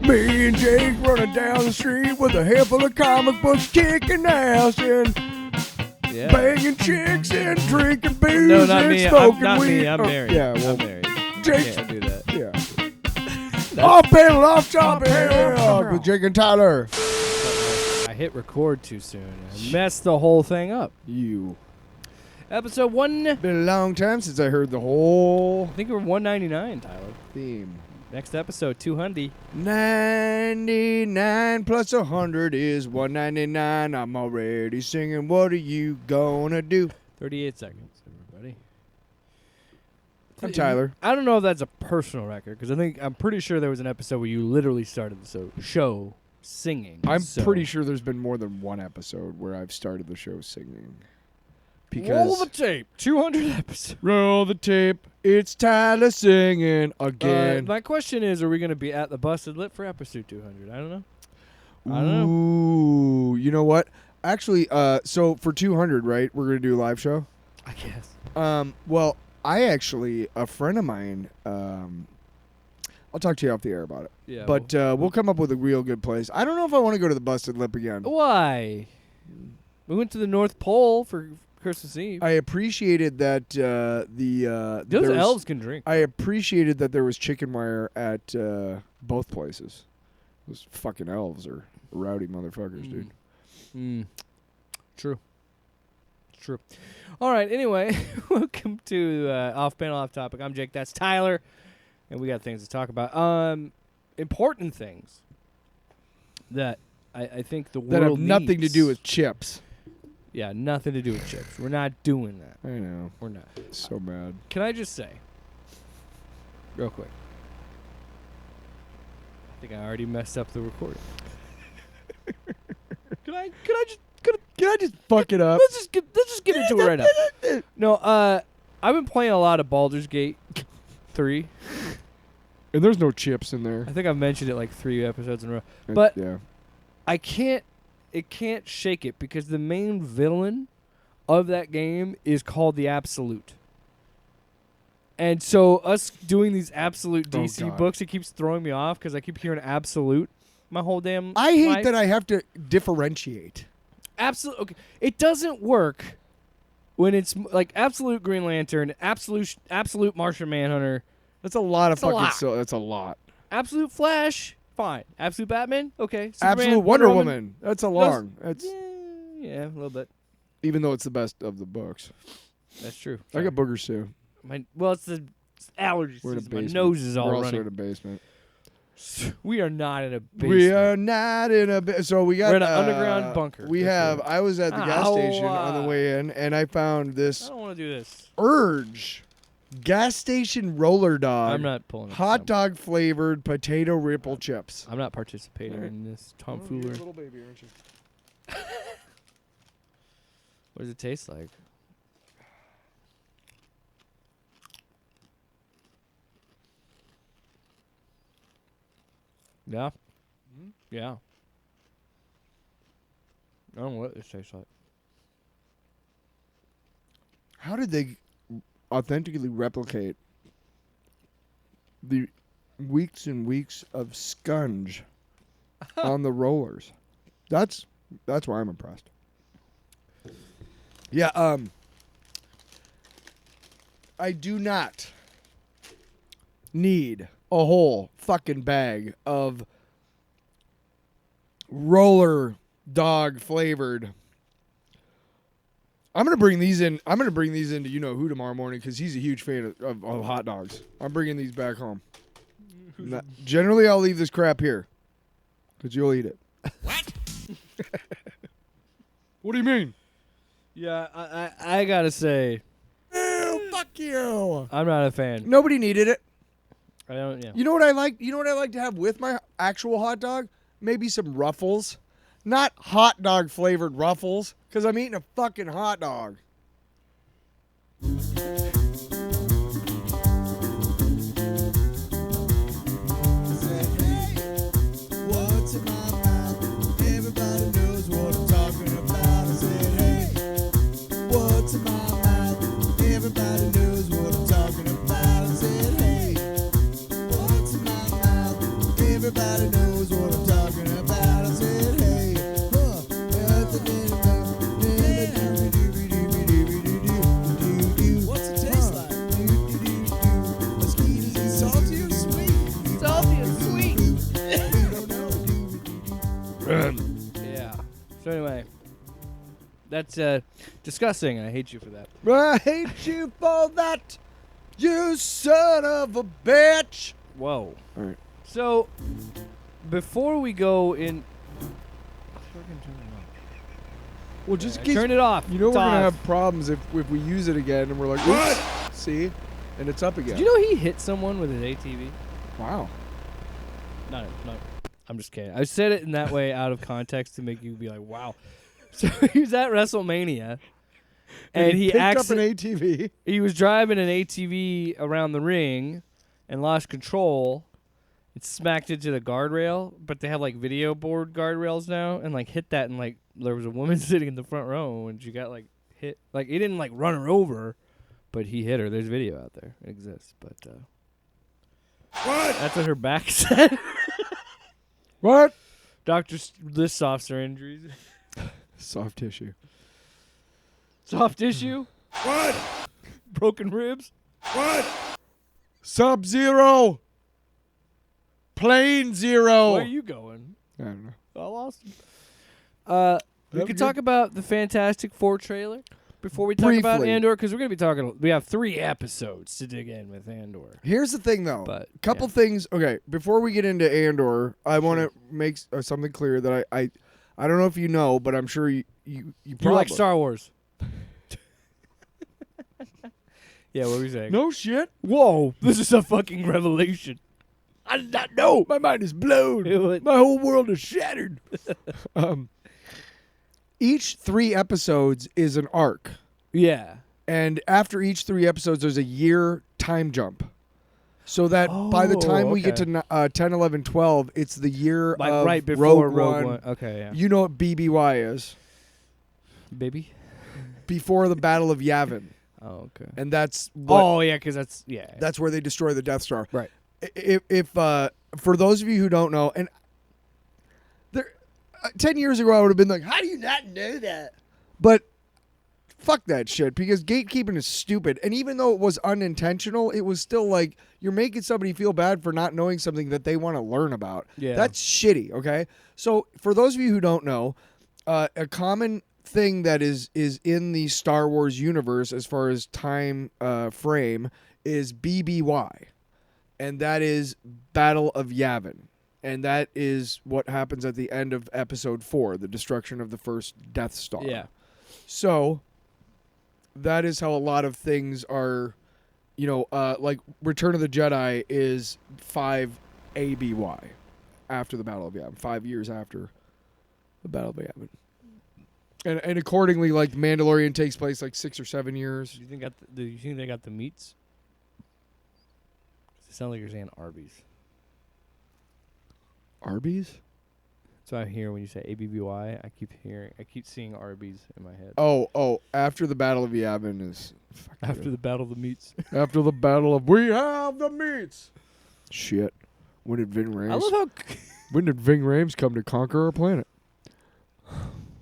Me and Jake running down the street with a handful of comic books, kicking ass and banging chicks and drinking booze No, not and me. smoking Not weed. me. I'm married. Yeah, well, I'm married. Jake's Can't do that. Yeah. Off panel, off topic. With Jake and Tyler. I hit record too soon. I messed the whole thing up. You. Episode 1. Been a long time since I heard the whole I think we're 199, Tyler. theme. Next episode, 200. 99 plus 100 is 199. I'm already singing. What are you gonna do? 38 seconds, everybody. I'm Tyler. I don't know if that's a personal record, because I'm pretty sure there was an episode where you literally started the show singing. I'm pretty sure there's been more than one episode where I've started the show singing. Roll the tape. 200 episodes. Roll the tape. It's Tyler singing again. My question is, are we going to be at the Busted Lip for episode 200? I don't know. Ooh, you know what? Actually, so for 200, right, we're going to do a live show? I guess. Well, a friend of mine, I'll talk to you off the air about it. Yeah. But we'll come up with a real good place. I don't know if I want to go to the Busted Lip again. Why? We went to the North Pole for Christmas Eve. I appreciated that Those elves can drink. I appreciated that there was chicken wire at both places. Those fucking elves are rowdy motherfuckers, dude. True. All right, anyway, welcome to Off Panel, Off Topic. I'm Jake, that's Tyler, and we got things to talk about. Important things that I think the world That have nothing needs. to do with chips. Yeah, nothing to do with chips. We're not doing that. I know. We're not. So mad. Can I just say, real quick, I think I already messed up the recording. Can I just fuck it up? Let's just get into it right now. No, I've been playing a lot of Baldur's Gate 3. And there's no chips in there. I think I've mentioned it like 3 episodes in a row. But yeah. It can't shake it because the main villain of that game is called the Absolute. And so us doing these Absolute DC books, it keeps throwing me off because I keep hearing Absolute my whole damn I hate life. that I have to differentiate. Absolute. Okay, it doesn't work when it's like Absolute Green Lantern, Absolute Martian Manhunter. That's a lot of That's a fucking. lot. That's a lot. Absolute Flash, fine. Absolute Batman, okay. Superman, Absolute Wonder Woman. That's a long. That's yeah, a little bit. even though it's the best of the books. That's true. I got boogers too. It's the allergy We're in a season. My basement. nose is all We're also running. in a basement. We are not in a basement. We are not in a. So we got. We're in an underground bunker. We have. I was at the gas station on the way in, and I found I this don't want to do this. Urge gas station roller dog. I'm not pulling it. Hot dog flavored potato ripple chips. I'm not participating in this tomfoolery. Little baby, aren't you? What does it taste like? Yeah. Yeah. I don't know what this tastes like. How did they authentically replicate the weeks and weeks of scunge on the rollers? That's why I'm impressed. Yeah, I do not need a whole fucking bag of roller dog flavored. I'm gonna bring these in. I'm gonna bring these into you know who tomorrow morning because he's a huge fan of hot dogs. I'm bringing these back home. Generally, I'll leave this crap here because you'll eat it. What? What do you mean? Yeah, I gotta say, Ew, fuck you. I'm not a fan. Nobody needed it. I don't. Yeah. You know what I like? You know what I like to have with my actual hot dog? Maybe some Ruffles. Not hot dog flavored Ruffles, because I'm eating a fucking hot dog. What's in my mouth? Everybody knows what I'm talking about. I said, hey, what's in my mouth? Everybody knows what I'm talking about. I said, hey, what's in my mouth? Everybody knows. Yeah. So anyway, that's disgusting. I hate you for that. I hate you for that, you son of a bitch. Whoa. All right. So before we go in, Well, just in I case turned it off. you know It's we're gonna off. have problems if we use it again and we're like, oops, see, and it's up again. Did you know he hit someone with his ATV? Wow. No. I'm just kidding. I said it in that way out of context to make you be like, wow. So he was at WrestleMania, and he picked up an ATV. he was driving an ATV around the ring and lost control. It smacked into the guardrail, but they have like video board guardrails now, and like hit that, and like there was a woman sitting in the front row, and she got like hit. Like he didn't like run her over, but he hit her. There's video out there. It exists, but What? that's what her back said. What? Doctor lists off her injuries. Soft tissue. Soft tissue, What? broken ribs. What? Sub-Zero. Plane Zero. Where are you going? I don't know. I lost him. We That'd could be talk good. about the Fantastic Four trailer before we talk about Briefly. Andor, because we're going to be talking. We have 3 episodes to dig in with Andor. Here's the thing, though. But Couple things. Okay, before we get into Andor, I want to make something clear that I don't know if you know, but I'm sure you you probably like Star Wars. Yeah, what were you saying? No shit. Whoa, this is a fucking revelation. I did not know. My mind is blown. My whole world is shattered. Each 3 episodes is an arc, Yeah. and after each 3 episodes, there's a year time jump. So that by the time we get to 10, 11, 12, it's the year Like of right before Rogue One. Okay, yeah. You know what BBY is? Baby? Before the Battle of Yavin. Oh, okay. And that's what, Oh, yeah, because that's where they destroy the Death Star. right. If for those of you who don't know, and there 10 years ago I would have been like, how do you not know that? But fuck that shit, because gatekeeping is stupid. And even though it was unintentional, it was still like you're making somebody feel bad for not knowing something that they want to learn about. Yeah. That's shitty, okay? So for those of you who don't know, a common thing that is in the Star Wars universe as far as time frame is BBY. And that is Battle of Yavin. And that is what happens at the end of episode 4, the destruction of the first Death Star. Yeah. So that is how a lot of things are, like Return of the Jedi is 5 ABY after the Battle of Yavin, 5 years after the Battle of Yavin. And accordingly, like Mandalorian takes place like 6 or 7 years. Do you think they got the meats? It sounds like you're saying Arby's. Arby's? So I hear when you say ABBY, I keep seeing Arby's in my head. Oh, after the Battle of Yavin is... After the Battle of the Meats. After the Battle of We Have the Meats. Shit. When did Ving Rhames... I love how When did Ving Rhames come to conquer our planet?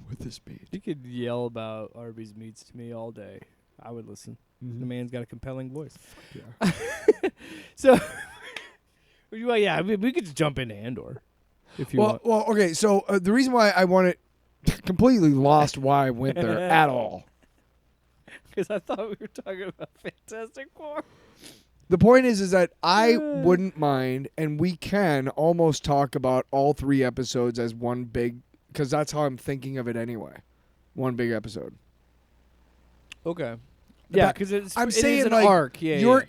With this meat. you could yell about Arby's Meats to me all day. I would listen. The man's got a compelling voice. Yeah. So, well, yeah, we could just jump into Andor if you want. Well, okay. So the reason why I want it completely lost why I went there at all. Because I thought we were talking about Fantastic Four. The point is that I wouldn't mind, and we can almost talk about all 3 episodes as one big, because that's how I'm thinking of it anyway. One big episode. Okay. Yeah, But because it I'm is saying an like arc. Yeah,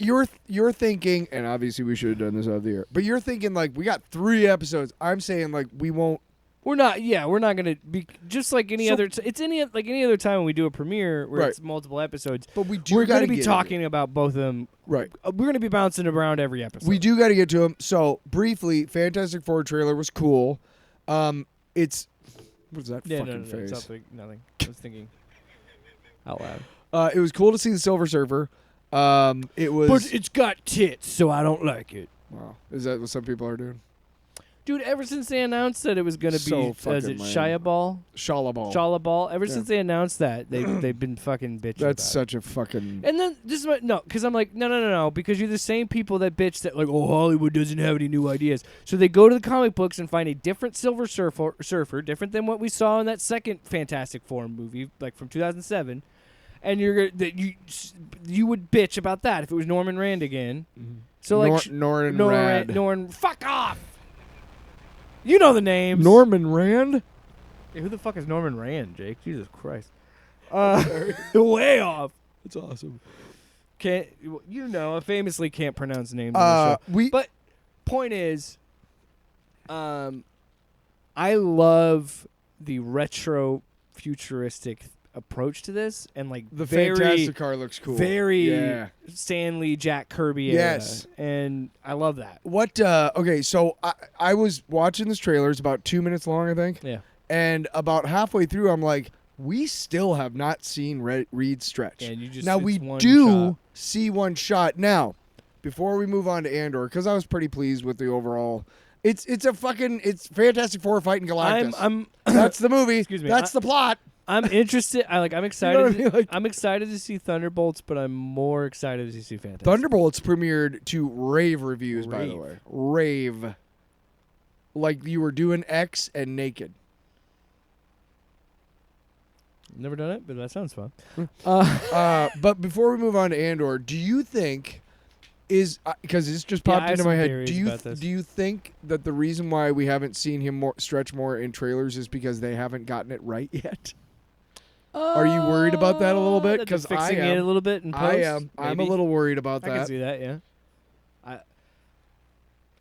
you're thinking, and obviously we should have done this out of the air, but you're thinking like we got 3 episodes. I'm saying like we won't. We're not. Yeah, we're not gonna be just like any other. It's any other time when we do a premiere where Right. it's multiple episodes. But we do. We're going to be talking about both of them. Right. We're gonna be bouncing around every episode. We do got to get to them. So briefly, Fantastic Four trailer was cool. It's what's that Yeah, fucking no, face? something, nothing. I was thinking out loud. It was cool to see the Silver Surfer. It was. But it's got tits, so I don't like it. Wow, is that what some people are doing? Dude, ever since they announced that it was going to So be, is fucking it lame. Shia Shalabal. Ball? Ever Yeah. since they announced that, they've been fucking bitching That's about such a fucking. it. And then this is what, no, because I'm like, no, because you're the same people that bitch that like, oh, Hollywood doesn't have any new ideas. So they go to the comic books and find a different Silver Surfer, different than what we saw in that second Fantastic Four movie, like from 2007. And you would bitch about that if it was Norman Rand again. So like Norman, fuck off. You know the names. Norman Rand. Hey, who the fuck is Norman Rand, Jake? Jesus Christ. Way off. That's awesome. Can't I famously can't pronounce names. On the show. But point is, I love the retro futuristic approach to this, and like The very, Fantastic car looks cool. very Stanley, Jack Kirby era. Yes. And I love that. What? Okay, so I was watching this trailer. It's about 2 minutes long, I think. Yeah. And about halfway through, I'm like, we still have not seen Reed stretch. And you just now it's we one do shot. see one shot. Now, before we move on to Andor, because I was pretty pleased with the overall. It's Fantastic Four fighting Galactus. I'm That's the movie. Excuse me, That's the plot. I'm interested. I'm excited. You know what I mean? Like- I'm excited to see Thunderbolts, but I'm more excited to see Fantastic. Thunderbolts premiered to rave reviews, by the Rave. way. Rave. Like you were doing X and naked. Never done it, but that sounds fun. But before we move on to Andor, do you think because this just Yeah, popped I have into my some head? theories Do you about this. do you think that the reason why we haven't seen him stretch more in trailers is because they haven't gotten it right yet? Are you worried about that a little bit? That they're 'Cause I fixing it a am. little bit in post. I am. I'm a maybe? little worried about I can that. see that. Yeah. I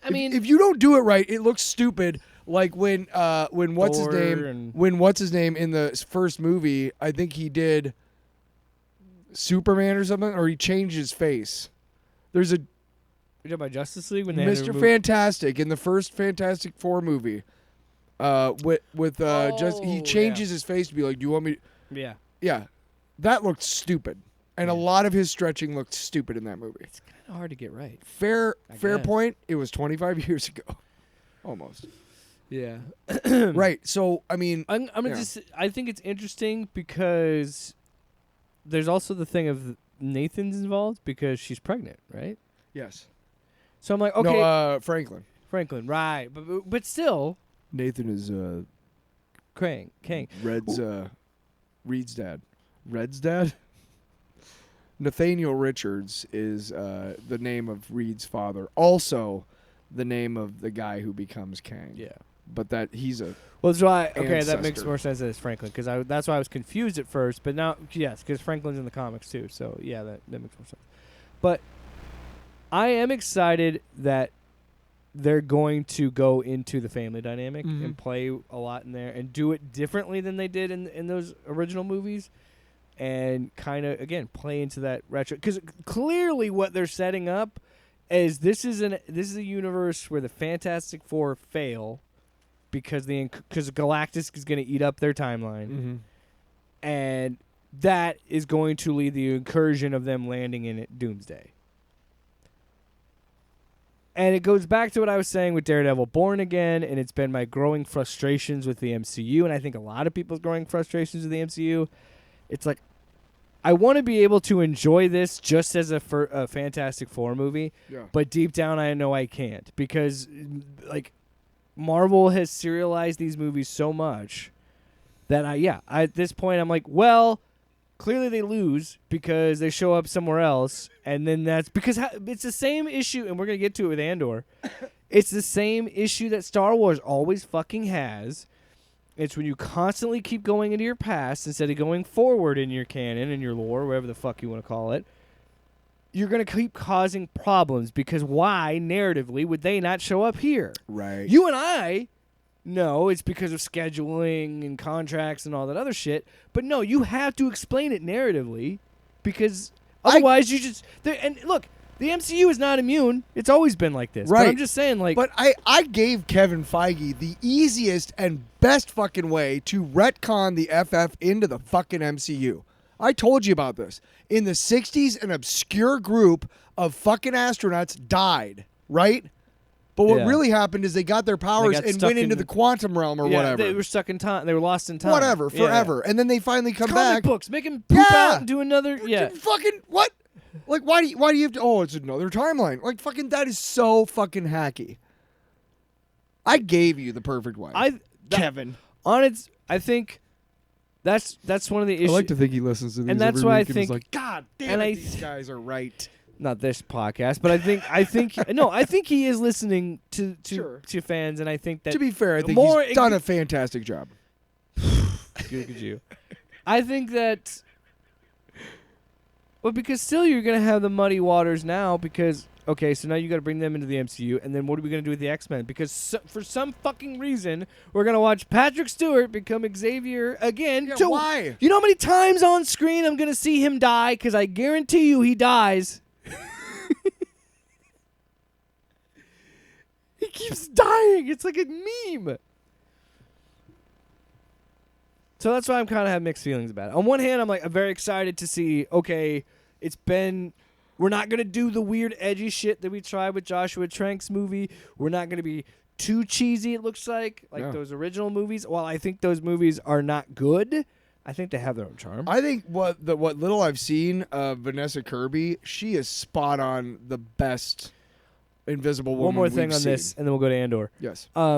If- mean, if you don't do it right, it looks stupid. Like when what's his Thor name? and- When what's his name in the first movie? I think he did Superman or something, or he changed his face. There's a you're talking about Justice League when they had to Mr. remove- Fantastic in the first Fantastic Four movie. With just he Oh, changes yeah. his face to be like, "Do you want me?" Yeah. Yeah, that looked stupid, and a Yeah. lot of his stretching looked stupid in that movie. It's kind of hard to get right. Fair I fair guess. point. It was 25 years ago, almost. Yeah. Right. So I mean, I'm gonna Yeah. just. I think it's interesting because there's also the thing of Nathan's involved because she's pregnant, right? yes. So I'm like, okay, No, Franklin. Franklin, right? But still, Nathan is Kang. Reed's dad. Red's dad? Nathaniel Richards is the name of Reed's father. Also the name of the guy who becomes Kang. Yeah. But that he's a Well, that's why. Okay, that makes Ancestor. more sense that it's Franklin because that's why I was confused at first. But now, yes, because Franklin's in the comics too. So yeah, that makes more sense. But I am excited that they're going to go into the family dynamic Mhm. and play a lot in there and do it differently than they did in those original movies, and kind of again play into that retro. Because clearly, what they're setting up is this is a universe where the Fantastic Four fail because Galactus is going to eat up their timeline, and that is going to lead the incursion of them landing in it Doomsday. And it goes back to what I was saying with Daredevil Born Again, and it's been my growing frustrations with the MCU, and I think a lot of people's growing frustrations with the MCU. It's like, I want to be able to enjoy this just as a Fantastic Four movie, Yeah. but deep down I know I can't because, like, Marvel has serialized these movies so much that at this point I'm like, well, clearly they lose because they show up somewhere else, and then that's because it's the same issue, and we're going to get to it with Andor. It's the same issue that Star Wars always fucking has. It's when you constantly keep going into your past instead of going forward in your canon and your lore, whatever the fuck you want to call it. You're going to keep causing problems because why, narratively, would they not show up here? Right. You and I know it's because of scheduling and contracts and all that other shit. But no, you have to explain it narratively because otherwise you just... And look, the MCU is not immune. It's always been like this. Right. But I'm just saying, like... But I gave Kevin Feige the easiest and best fucking way to retcon the FF into the fucking MCU. I told you about this. In the 60s, an obscure group of fucking astronauts died, right? But what Yeah. really happened is they got their powers got and stuck went into in- the quantum realm or yeah, whatever. They were stuck in time. They were lost in time. Whatever, Yeah. forever. And then they finally come Comic back. books. Make him poop Yeah. out and do another. Yeah. Fucking what? Like why do you have to? Oh, it's another timeline. Like fucking that is so fucking hacky. I gave you the perfect way, Kevin. I think that's one of the issues. I like to think he listens to these, and that's every why I week and is think- like, God damn and it, I these guys are right. Not this podcast, but I think no, I think he is listening to Sure. to fans, and I think that To be fair, I think more he's done a fantastic job. Look at you. I think that. Well, because still you're gonna have the muddy waters now. Because okay, so now you got to bring them into the MCU, and then what are we gonna do with the X-Men? Because for some fucking reason, we're gonna watch Patrick Stewart become Xavier again. Yeah, to- why? You know how many times on screen I'm gonna see him die? Because I guarantee you he dies. He keeps dying. It's like a meme. So that's why I'm kind of have mixed feelings about it. On one hand, I'm very excited to see, okay, we're not going to do the weird edgy shit that we tried with Joshua Trank's movie. We're not going to be too cheesy, it looks like Yeah. those original movies. While I think those movies are not good, I think they have their own charm. I think what little I've seen of Vanessa Kirby, she is spot on the best Invisible Woman. One more thing we've on this, seen. and then we'll go to Andor. Yes. I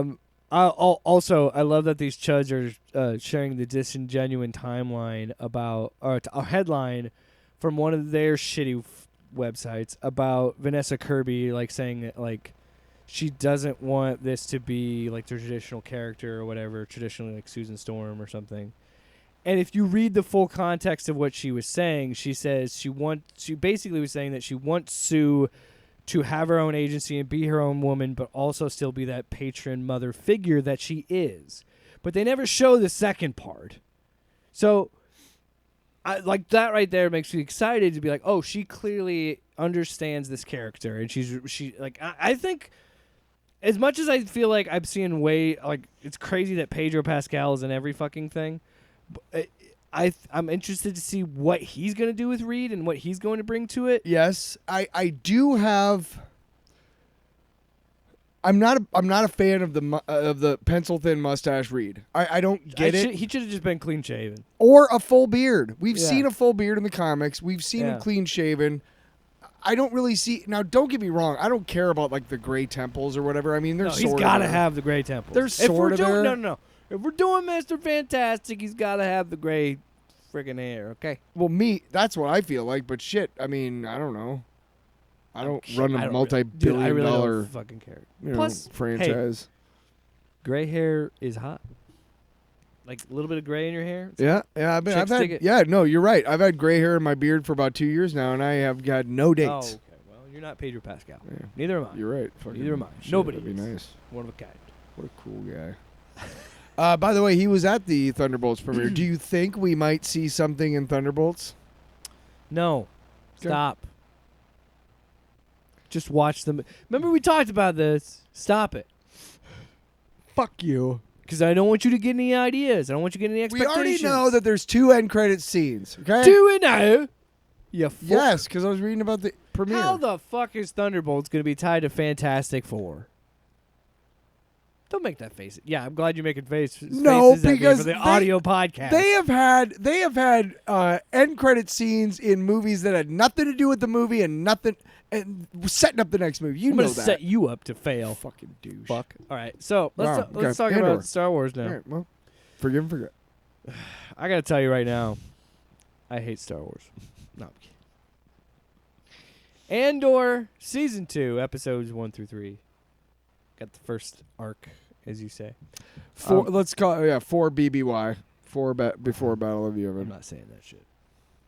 love that these chuds are sharing the disingenuous timeline about or a headline from one of their shitty websites about Vanessa Kirby saying that she doesn't want this to be like the traditional character or whatever, traditionally like Susan Storm or something. And if you read the full context of what she was saying, she says she basically was saying that she wants Sue to have her own agency and be her own woman, but also still be that patron mother figure that she is. But they never show the second part. So, that right there makes me excited to be like, oh, she clearly understands this character, and I think, as much as I feel like I'm seeing it's crazy that Pedro Pascal is in every fucking thing. I'm interested to see what he's going to do with Reed and what he's going to bring to it. Yes, I do have. I'm not a fan of the pencil thin mustache Reed. I don't get it. He should have just been clean shaven. Or a full beard. We've Yeah. seen a full beard in the comics. We've seen him Yeah. clean shaven. I don't really see now. Don't get me wrong. I don't care about the gray temples or whatever. I mean, they're No, sort he's of got to there. have the gray temples. They're If we're sorta doing, there. No. If we're doing Mr. Fantastic, he's got to have the gray friggin' hair. Okay. Well, that's what I feel like. But shit, I mean, I don't know. I don't run a I multi-billion really dollar don't fucking care. Plus, Plus, franchise. Gray hair is hot. Like a little bit of gray in your hair. Yeah, I've Chicks had. dig it. Yeah, no, you're right. I've had gray hair in my beard for about 2 years now, and I have got no dates. Oh, okay. Well, you're not Pedro Pascal. Yeah. Neither am I. You're right. Fucking Neither am I. shit, Nobody That'd be is. nice. One of a kind. What a cool guy. By the way, he was at the Thunderbolts premiere. Do you think we might see something in Thunderbolts? No. Okay. Stop. Just watch them. Remember we talked about this. Stop it. Fuck you. Because I don't want you to get any ideas. I don't want you to get any We expectations. already know that there's 2 end credit scenes. Okay. Do we know? You fuck. Yes, because I was reading about the premiere. How the fuck is Thunderbolts going to be tied to Fantastic Four? Don't make that face. Yeah, I'm glad you're making faces. No, faces at me because for the they- audio podcast. They have had end credit scenes in movies that had nothing to do with the movie and setting up the next movie. You I'm know gonna that. set you up to fail. Fucking douche. Fuck. All right, so let's Wow, let's okay. talk Andor. about Star Wars now. All right, well, forgive and forget. I gotta tell you right now, I hate Star Wars. No. I'm kidding. Andor season 2, episodes 1 through 3. Got the first arc, as you say. Let's call it 4 BBY. 4 before Battle of I'm Yavin. not saying that shit.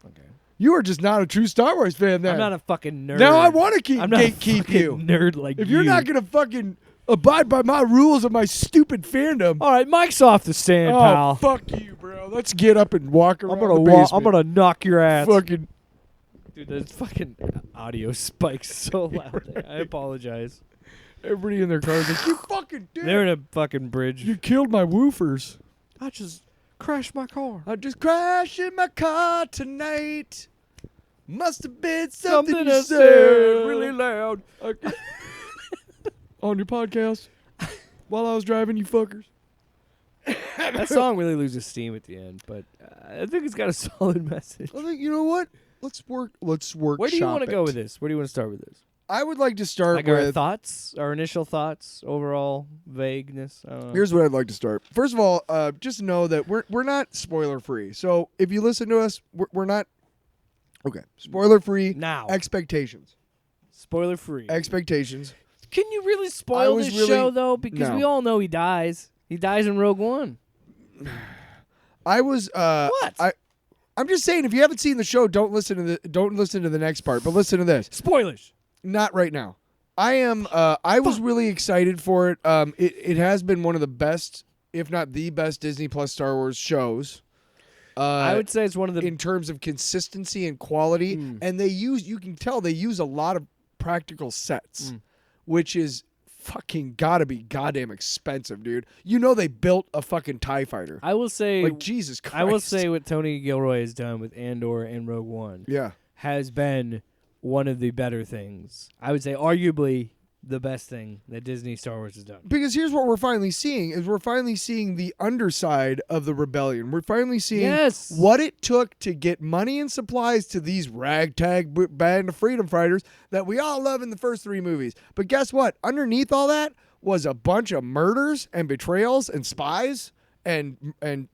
Okay. You are just not a true Star Wars fan then. I'm not a fucking nerd. Now I want to I'm not a gatekeep fucking you. nerd like If you. you're not going to fucking abide by my rules of my stupid fandom. All right, Mike's off the stand, Oh, pal. fuck you, bro. Let's get up and walk around I'm gonna the basement. I'm gonna knock your ass. fucking Dude, the fucking audio spikes so loud there. I apologize. everybody in their cars like, you fucking did. They're in a fucking bridge. You killed my woofers. I just crashed my car. I just crashed in my car tonight. Must have been something you I said really loud. Okay. on your podcast while I was driving, you fuckers. That song really loses steam at the end, but I think it's got a solid message. I think, you know what? Let's work. Where do you want to go with this? Where do you want to start with this? I would like to start Like with our thoughts, our initial thoughts, overall vagueness. I don't know. Here's what I'd like to start. First of all, just know that we're not spoiler free. So if you listen to us, we're not okay. Spoiler free. Now. Expectations. Spoiler free. Expectations. Can you really spoil was this really- show though? Because No. we all know he dies. He dies in Rogue One. I was What? I'm just saying, if you haven't seen the show, don't listen to the next part, but listen to this. Spoilers. Not right now. I am. I was really excited for it. It has been one of the best, if not the best, Disney Plus Star Wars shows. I would say it's one of the. In terms of consistency and quality, and you can tell they use a lot of practical sets, which is fucking gotta be goddamn expensive, dude. You know they built a fucking TIE fighter. I will say. Like, Jesus Christ. I will say what Tony Gilroy has done with Andor and Rogue One Yeah. has been one of the better things. I would say arguably the best thing that Disney Star Wars has done. Because here's what we're finally seeing is we're finally seeing the underside of the rebellion. We're finally seeing Yes. what it took to get money and supplies to these ragtag band of freedom fighters that we all love in the first 3 movies. But guess what? Underneath all that was a bunch of murders and betrayals and spies and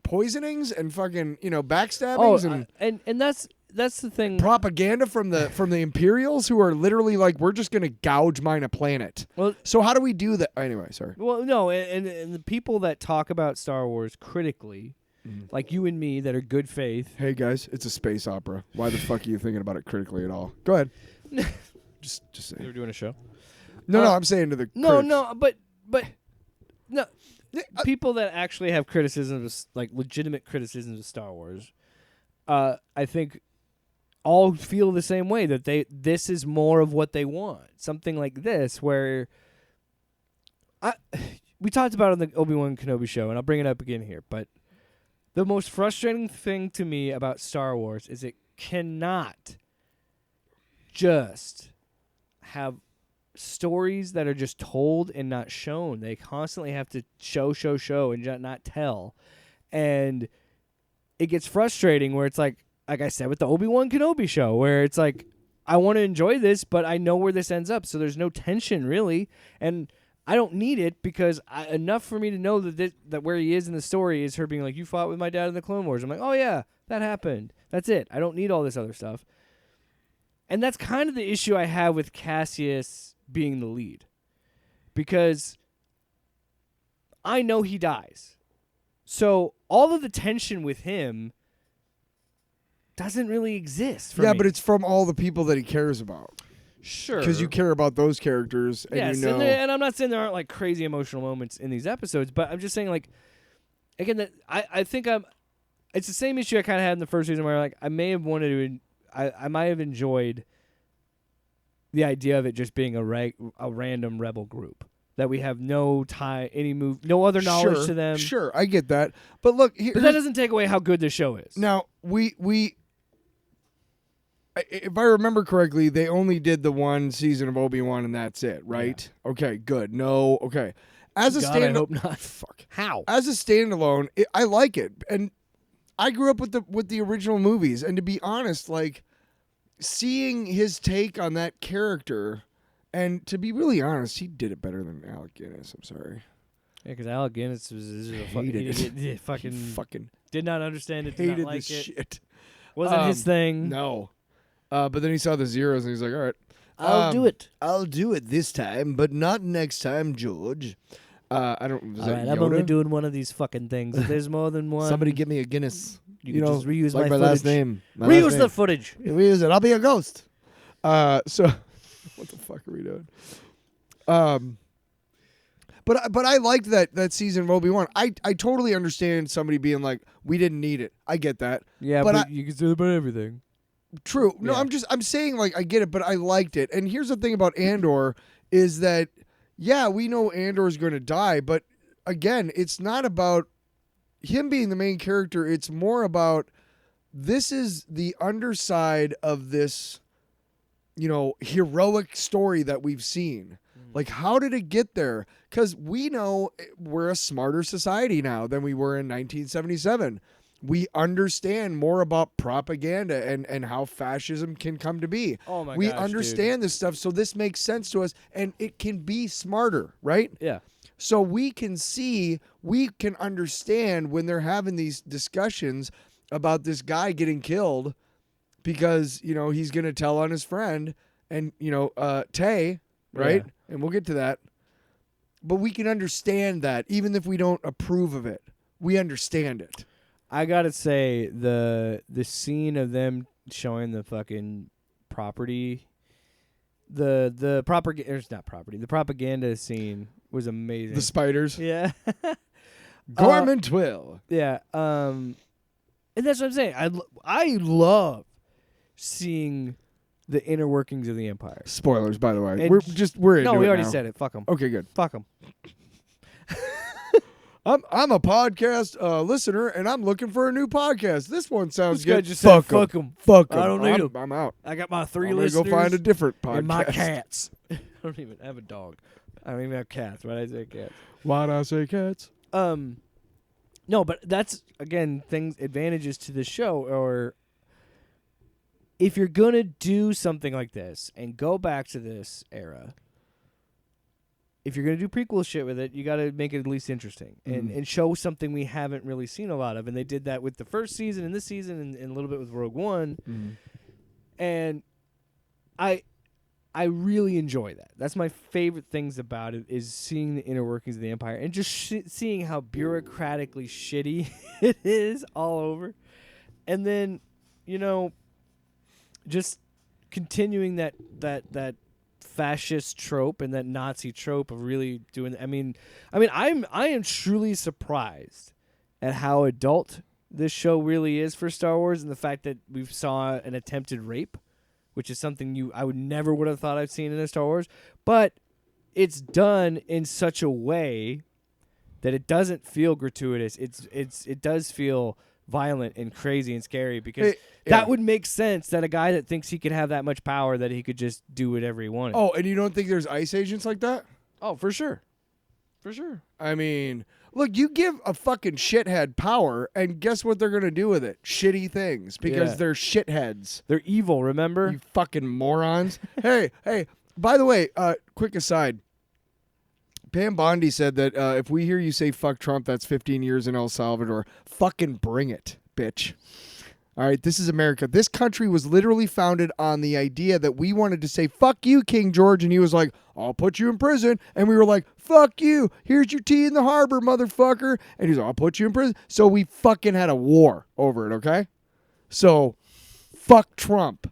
poisonings and fucking, backstabbings and that's the thing. propaganda from the Imperials who are literally like, we're just going to gouge mine a planet. Well, So how do we do that? Anyway, sorry. Well, no, and the people that talk about Star Wars critically, like you and me, that are good faith. Hey guys, it's a space opera. Why the fuck are you thinking about it critically at all? Go ahead. just They say. were doing a show. No, I'm saying to the No, critics. no, but no. People that actually have criticisms, like legitimate criticisms of Star Wars, I think all feel the same way, that this is more of what they want. Something like this, where we talked about it on the Obi-Wan Kenobi show, and I'll bring it up again here, but the most frustrating thing to me about Star Wars is it cannot just have stories that are just told and not shown. They constantly have to show and not tell. And it gets frustrating where it's like I said with the Obi-Wan Kenobi show, where it's like, I want to enjoy this, but I know where this ends up, so there's no tension really, and I don't need it because enough for me to know that where he is in the story is her being like, you fought with my dad in the Clone Wars. I'm like, oh yeah, that happened. That's it. I don't need all this other stuff. And that's kind of the issue I have with Cassius being the lead, because I know he dies. So all of the tension with him doesn't really exist for me. but it's from all the people that he cares about. Sure. Because you care about those characters, and Yes, you know. and I'm not saying there aren't like crazy emotional moments in these episodes, but I'm just saying, like, again, that I think it's the same issue I kind of had in the first season, where like I may have wanted to, I might have enjoyed the idea of it just being a random rebel group that we have no no other knowledge to them. Sure, I get that. But look, But that doesn't take away how good the show is. now if I remember correctly, they only did the one season of Obi-Wan and that's it, right? Yeah. Okay, good. No, okay. As a God, I hope not. Fuck. How? As a standalone, I like it, and I grew up with the original movies, and to be honest, like seeing his take on that character, and to be really honest, he did it better than Alec Guinness. I'm sorry. Yeah, because Alec Guinness was a fucking did not understand it. Did Hated not like this it. shit. Wasn't his thing. No. But then he saw the zeros, and he's like, all right. I'll do it. I'll do it this time, but not next time, George. I don't. Was All that right, Yoda? I'm only doing one of these fucking things. If there's more than one, Somebody give me a Guinness. you can just reuse like my my last footage. name. Reuse the footage. Reuse it. I'll be a ghost. So what the fuck are we doing? But I liked that season of Obi-Wan. I totally understand somebody being like, we didn't need it. I get that. Yeah, But but you can say that about everything. True. No, Yeah. I'm saying, like, I get it, but I liked it. And here's the thing about Andor is that, yeah, we know Andor is going to die, but again, it's not about him being the main character. It's more about this is the underside of this, heroic story that we've seen. Like, how did it get there? Because we know we're a smarter society now than we were in 1977. We understand more about propaganda and how fascism can come to be. Oh my we gosh, understand this stuff, so this makes sense to us, and it can be smarter, right? Yeah. So we can understand when they're having these discussions about this guy getting killed because, he's going to tell on his friend and, Tay, right? Yeah. And we'll get to that. But we can understand that even if we don't approve of it. We understand it. I gotta say the scene of them showing the fucking property, the propaganda scene was amazing. The spiders. Yeah. Gorman Twill. Yeah. And that's what I'm saying. I love seeing the inner workings of the Empire. Spoilers, by the way. And We're into No, we it already now. said it. Fuck them. Okay, good. Fuck them. I'm a podcast listener, and I'm looking for a new podcast. This one sounds This guy good. just Fuck said, fuck 'em. Fuck 'em. I don't need 'em. I'm out. I got my 3 I'm gonna listeners go find a different podcast. and my cats. I don't even have a dog. I don't even have cats. Why did I say cats? Why'd I say cats? No, but that's again advantages to the show. Or if you're gonna do something like this and go back to this era, if you're gonna do prequel shit with it, you got to make it at least interesting and show something we haven't really seen a lot of. And they did that with the first season and this season and a little bit with Rogue One. And I really enjoy that. That's my favorite things about it is seeing the inner workings of the Empire and just seeing how bureaucratically shitty it is all over. And then, just continuing that fascist trope and that Nazi trope of really doing. I am truly surprised at how adult this show really is for Star Wars, and the fact that we saw an attempted rape, which is something I would never have thought I'd seen in a Star Wars, but it's done in such a way that it doesn't feel gratuitous. It does feel violent and crazy and scary because that would make sense that a guy that thinks he could have that much power that he could just do whatever he wanted. Oh, and you don't think there's ICE agents like that? Oh, for sure. For sure. I mean, look, you give a fucking shithead power, and guess what they're going to do with it? Shitty things, because they're shitheads. They're evil, remember? You fucking morons. hey, by the way, quick aside. Pam Bondi said that if we hear you say fuck Trump, that's 15 years in El Salvador. Fucking bring it, bitch. All right, this is America. This country was literally founded on the idea that we wanted to say, fuck you, King George. And he was like, I'll put you in prison. And we were like, fuck you. Here's your tea in the harbor, motherfucker. And he's like, I'll put you in prison. So we fucking had a war over it, okay? So, fuck Trump.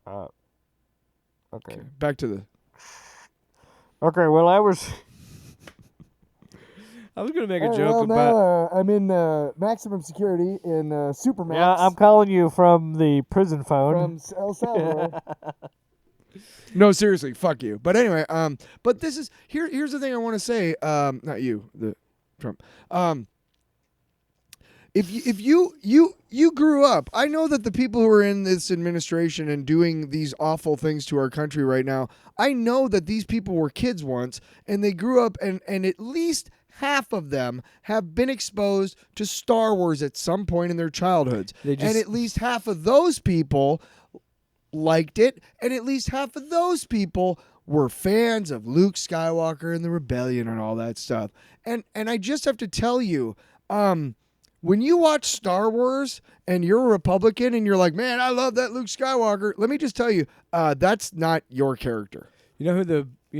Okay. Back to the... Okay, well, I was going to make a joke about... I'm in maximum security in Supermax. Yeah, I'm calling you from the prison phone. From El Salvador. No, seriously, fuck you. But anyway, but this is... Here's the thing I want to say. Not you, the Trump. If you grew up, I know that the people who are in this administration and doing these awful things to our country right now, I know that these people were kids once, and they grew up, and at least half of them have been exposed to Star Wars at some point in their childhoods. And at least half of those people liked it, and at least half of those people were fans of Luke Skywalker and the Rebellion and all that stuff. And I just have to tell you, when you watch Star Wars and you're a Republican and you're like, man, I love that Luke Skywalker, let me just tell you, that's not your character. You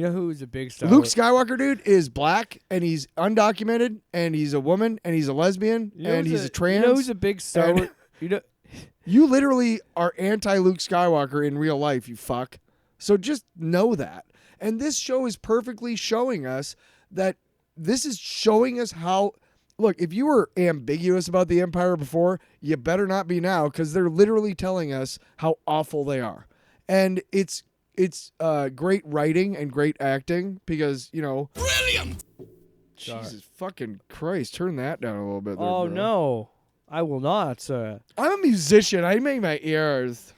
know who's a big Star Luke Wars? Skywalker, dude, is black, and he's undocumented, and he's a woman, and he's a lesbian, and he's a trans. You know who's a big Star Wars? You literally are anti-Luke Skywalker in real life, you fuck. So just know that. And this show is perfectly showing us that this is showing us how... Look, if you were ambiguous about the Empire before, you better not be now, because they're literally telling us how awful they are. And it's great writing and great acting because, Brilliant! Jesus fucking Christ, turn that down a little bit there, Oh, bro. no. I will not, sir. I'm a musician. I make my ears.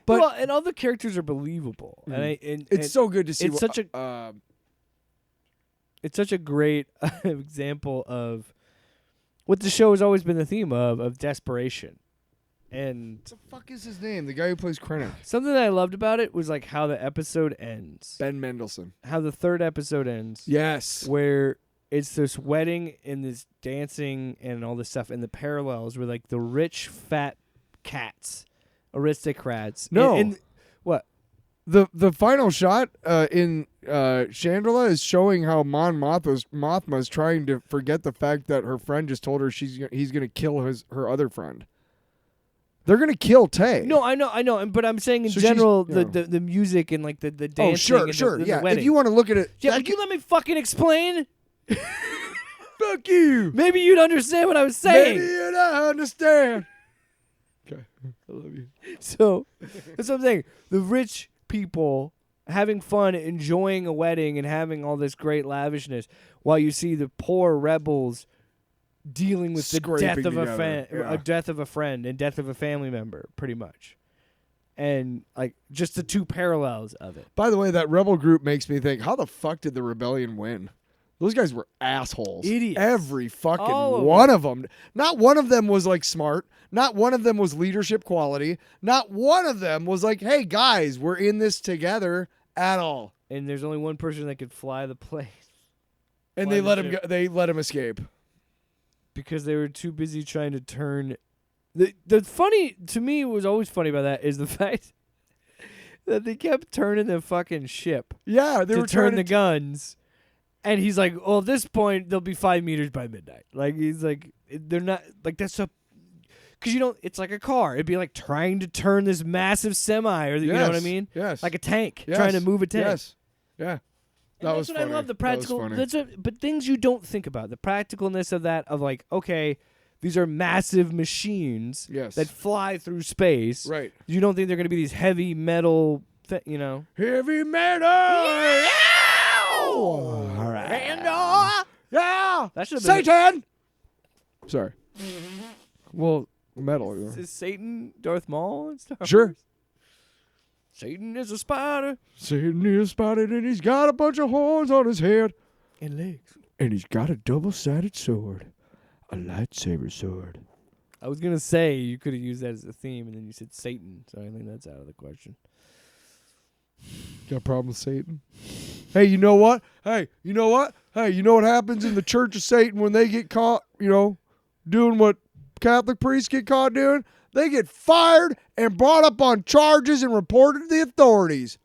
But well, and all the characters are believable, and it's so good to see. it's it's such a great example of what the show has always been the theme of desperation. And what the fuck is his name? The guy who plays Krennic. something that I loved about it was like how the episode ends. Ben Mendelsohn. How the third episode ends. Yes. Where it's this wedding and this dancing and all this stuff, and the parallels were like the rich fat cats, aristocrats. No. And what? The final shot in Chandrila is showing how Mon Mothma's trying to forget the fact that her friend just told her he's gonna kill her other friend. They're gonna kill Tay. No, I know, but I'm saying in So general, she's, you know. the music and like the dancing. Oh, sure, and sure, the yeah. wedding. If you want to look at it, Yeah, would you let me fucking explain? fuck you. Maybe you'd understand what I was saying. Maybe you don't understand. Okay, I love you. So that's what I'm saying. The rich people having fun, enjoying a wedding, and having all this great lavishness, while you see the poor rebels dealing with the death Scraping of together, yeah. a death of a friend and death of a family member, pretty much. And like just the two parallels of it. By the way, that rebel group makes me think: how the fuck did the rebellion win? Those guys were assholes. Idiots. Every fucking All of one of them. Not one of them was like smart. Not one of them was leadership quality. Not one of them was like, hey guys, we're in this together at all. And there's only one person that could fly the plane And Fly they the let him ship. go, they let him escape. because they were too busy trying to turn. The funny to me was always funny about that is the fact that they kept turning the fucking ship Yeah, they to were turn trying the to guns. And he's like, well, at this point, they'll be 5 meters by midnight. Like, he's like, they're not, like, that's a, because, you know, it's like a car. It'd be like trying to turn this massive semi, or you know what I Yes, mean? Yes. Like a tank, Yes, trying to move a tank. Yes. Yeah. And That that's was what funny. I love, the That was practical, funny. but things you don't think about, the practicalness of that, of like, okay, these are massive machines Yes. that fly through space. Right. You don't think they're going to be these heavy metal, you know? Heavy metal. All right. Andor. Yeah. That should have been Satan. Sorry. Well, metal. you know. Is Satan Darth Maul and stuff? Sure. Satan is a spider Satan is spotted and he's got a bunch of horns on his head. and legs. And he's got a double-sided sword. A lightsaber sword. I was gonna say you could have used that as a theme, and then you said Satan, so I think that's out of the question. Got a problem with Satan? Hey, you know what? Hey, you know what? Hey, you know what happens in the Church of Satan when they get caught, you know, doing what Catholic priests get caught doing? They get fired and brought up on charges and reported to the authorities.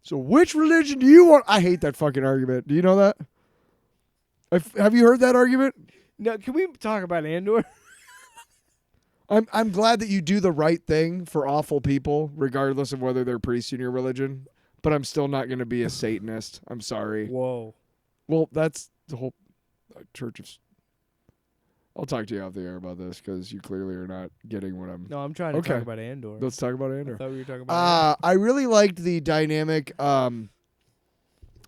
So which religion do you want? I hate that fucking argument. Do you know that? Have you heard that argument? Now, can we talk about Andor? I'm glad that you do the right thing for awful people, regardless of whether they're priests in your religion. But I'm still not going to be a Satanist. I'm sorry. Whoa. Well, that's the whole Church of. I'll talk to you off the air about this because you clearly are not getting what I'm. No, I'm trying to Okay. talk about Andor. Let's talk about I Andor. thought we were talking about I really liked the dynamic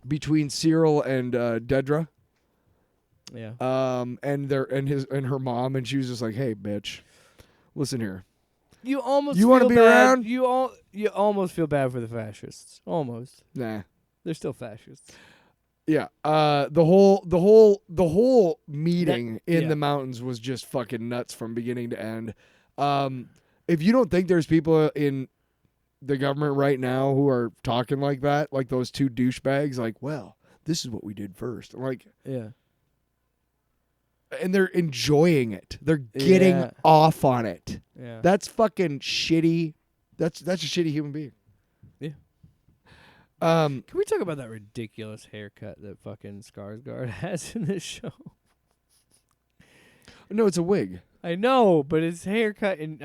between Cyril and Dedra. Yeah. And her mom, and she was just like, "Hey, bitch, listen here. You almost You want wanna to be around? You almost feel bad for the fascists. Almost. Nah, They're still fascists. yeah. The whole meeting in yeah. the mountains was just fucking nuts from beginning to end. If you don't think there's people in the government right now who are talking like that, like those two douchebags, like, well, this is what we did first. I'm like, Yeah. and they're enjoying it. They're getting Yeah. off on it. Yeah. That's fucking shitty. That's a shitty human being. Yeah. Um, Can we talk about that ridiculous haircut that fucking Skarsgård has in this show? no, it's a wig. I know, but his haircut, and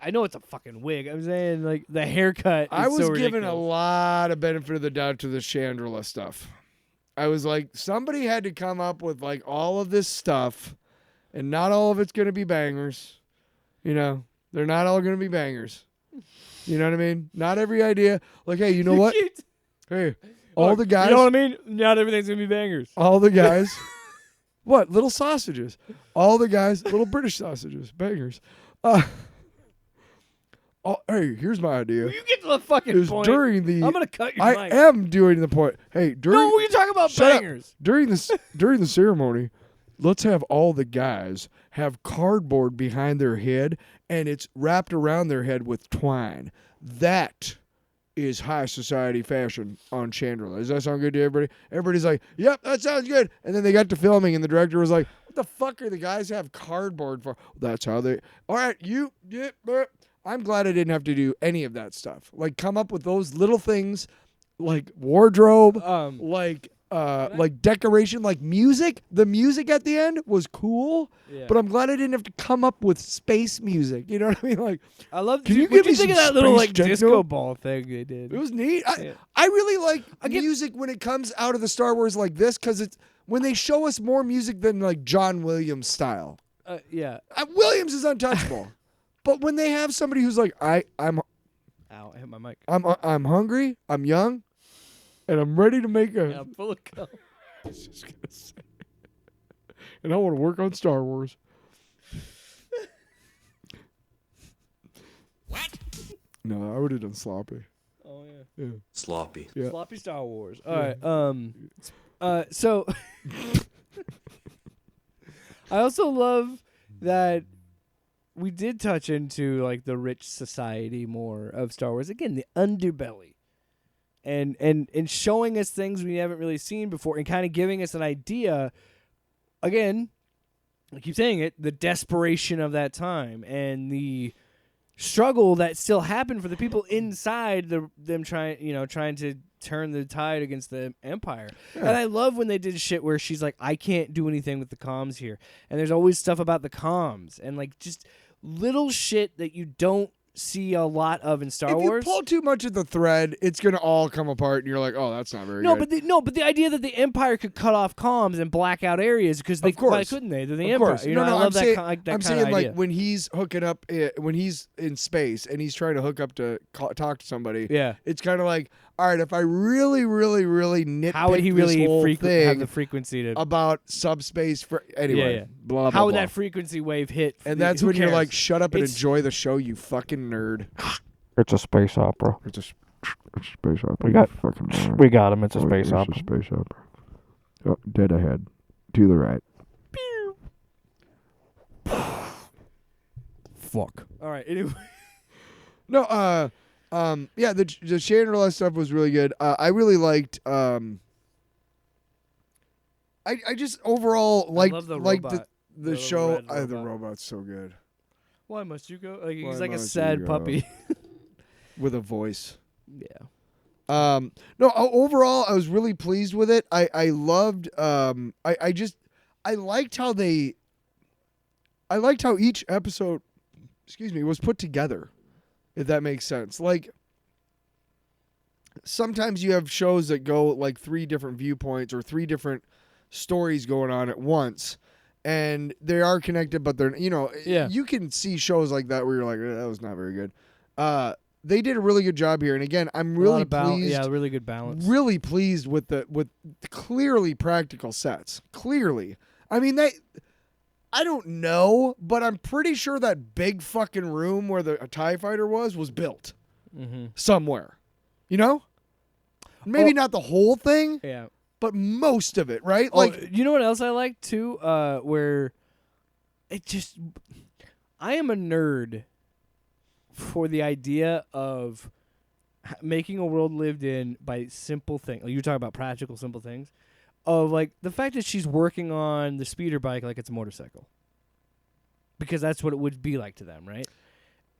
I know it's a fucking wig. I'm saying, like, the haircut is I was so given a ridiculous. lot of benefit of the doubt to the Chandrila stuff. I was like, somebody had to come up with like all of this stuff, and not all of it's going to be bangers. You know, they're not all going to be bangers. You know what I mean? Not every idea. Like, hey, you know what? Hey, all the guys. You know what I mean? Not everything's going to be bangers. All the guys. What? Little sausages. All the guys, little British sausages, bangers. All oh, hey, here's my idea. You get to the fucking Is point. during the I'm gonna cut your I mic. am doing the point. Hey, during No, you're talking about Shut up. bangers. during the ceremony, let's have all the guys have cardboard behind their head and it's wrapped around their head with twine. That is high society fashion on Chandler. Does that sound good to everybody? Everybody's like, "Yep, that sounds good." And then they got to filming and the director was like, "What the fuck are the guys have cardboard for?" That's how they. All right, I'm glad I didn't have to do any of that stuff. Like come up with those little things like wardrobe, like decoration, like music. The music at the end was cool, Yeah. but I'm glad I didn't have to come up with space music. You know what I mean? Like I love. Can you what give do me think of some that little space like techno? disco ball thing they did? it was neat. Yeah. I really like music when it comes out of the Star Wars like this because it's when they show us more music than like John Williams style. Yeah. Williams is untouchable, but when they have somebody who's like I'm Ow! I hit my mic. I'm hungry, I'm young, and I'm ready to make a. Yeah, I'm full of cum. I was just gonna say. And I want to work on Star Wars. What? No, I would have done sloppy. Oh yeah. Sloppy. Yeah. Sloppy Star Wars. All right. So I also love that we did touch into like the rich society more of Star Wars. Again, the underbelly. And showing us things we haven't really seen before and kind of giving us an idea. Again, I keep saying it, the desperation of that time and the struggle that still happened for the people inside them trying to turn the tide against the Empire. Yeah. And I love when they did shit where she's like, I can't do anything with the comms here. And there's always stuff about the comms and like just little shit that you don't see a lot of in Star If Wars. you pull too much of the thread, it's gonna all come apart, and you're like, "Oh, that's not very good." But the idea that the Empire could cut off comms and black out areas because they Of course. why couldn't they? They're the Of Empire. course. You know, I love that. That I'm kind saying of idea. like when he's hooking up, when he's in space and he's trying to hook up to talk to somebody. Yeah. It's kind of like, all right, if I really, really, really nitpick How would he this really whole have thing the frequency to? about subspace, anyway, Yeah. blah blah. How would blah. that frequency wave hit? And that's Who when you're cares? like, shut up and It's- enjoy the show, you fucking nerd. It's a space opera. It's a space opera. We got- you fucking nerd. We got him. It's a Oh, space it's opera. a space opera. Oh, dead ahead. To the right. Fuck. All right. Anyway. No, yeah, the Chandler stuff was really good. I really liked. I just overall liked love the liked robot. the The show. red The robot. robot's so good Why must you go? Like, Why he's like a must you sad go? puppy. with a voice. Yeah. No, overall, I was really pleased with it. I loved. I liked how they. I liked how each episode, was put together. If that makes sense, like. Sometimes you have shows that go like 3 different viewpoints or 3 different stories going on at once, and they are connected, but they're Yeah. You can see shows like that where you're like, that was not very good. They did a really good job here, and again, I'm really pleased. Yeah, really good balance. Really pleased with the clearly practical sets. Clearly, I mean I don't know, but I'm pretty sure that big fucking room where the TIE fighter was built somewhere. You know? Maybe not the whole thing, Yeah. but most of it, right? Like, you know what else I like too? Where it just, I am a nerd for the idea of making a world lived in by simple things. Like you talk about practical, simple things. Of like the fact that she's working on the speeder bike like it's a motorcycle, because that's what it would be like to them, right?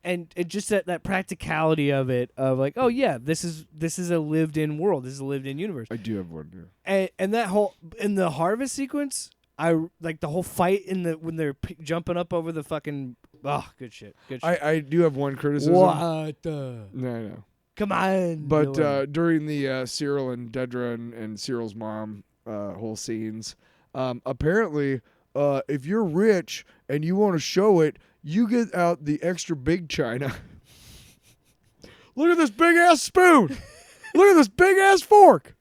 And it just that practicality of it, of like, oh yeah, this is a lived in world, this is a lived in universe. I do have one. Yeah. And that whole in the harvest sequence, I like the whole fight when they're jumping up over the fucking good shit. I do have one criticism. What? No. Come on. But Dylan. during the Cyril and Dedra and Cyril's mom whole scenes, apparently, if you're rich and you want to show it, you get out the extra big china. Look at this big ass spoon. Look at this big ass fork.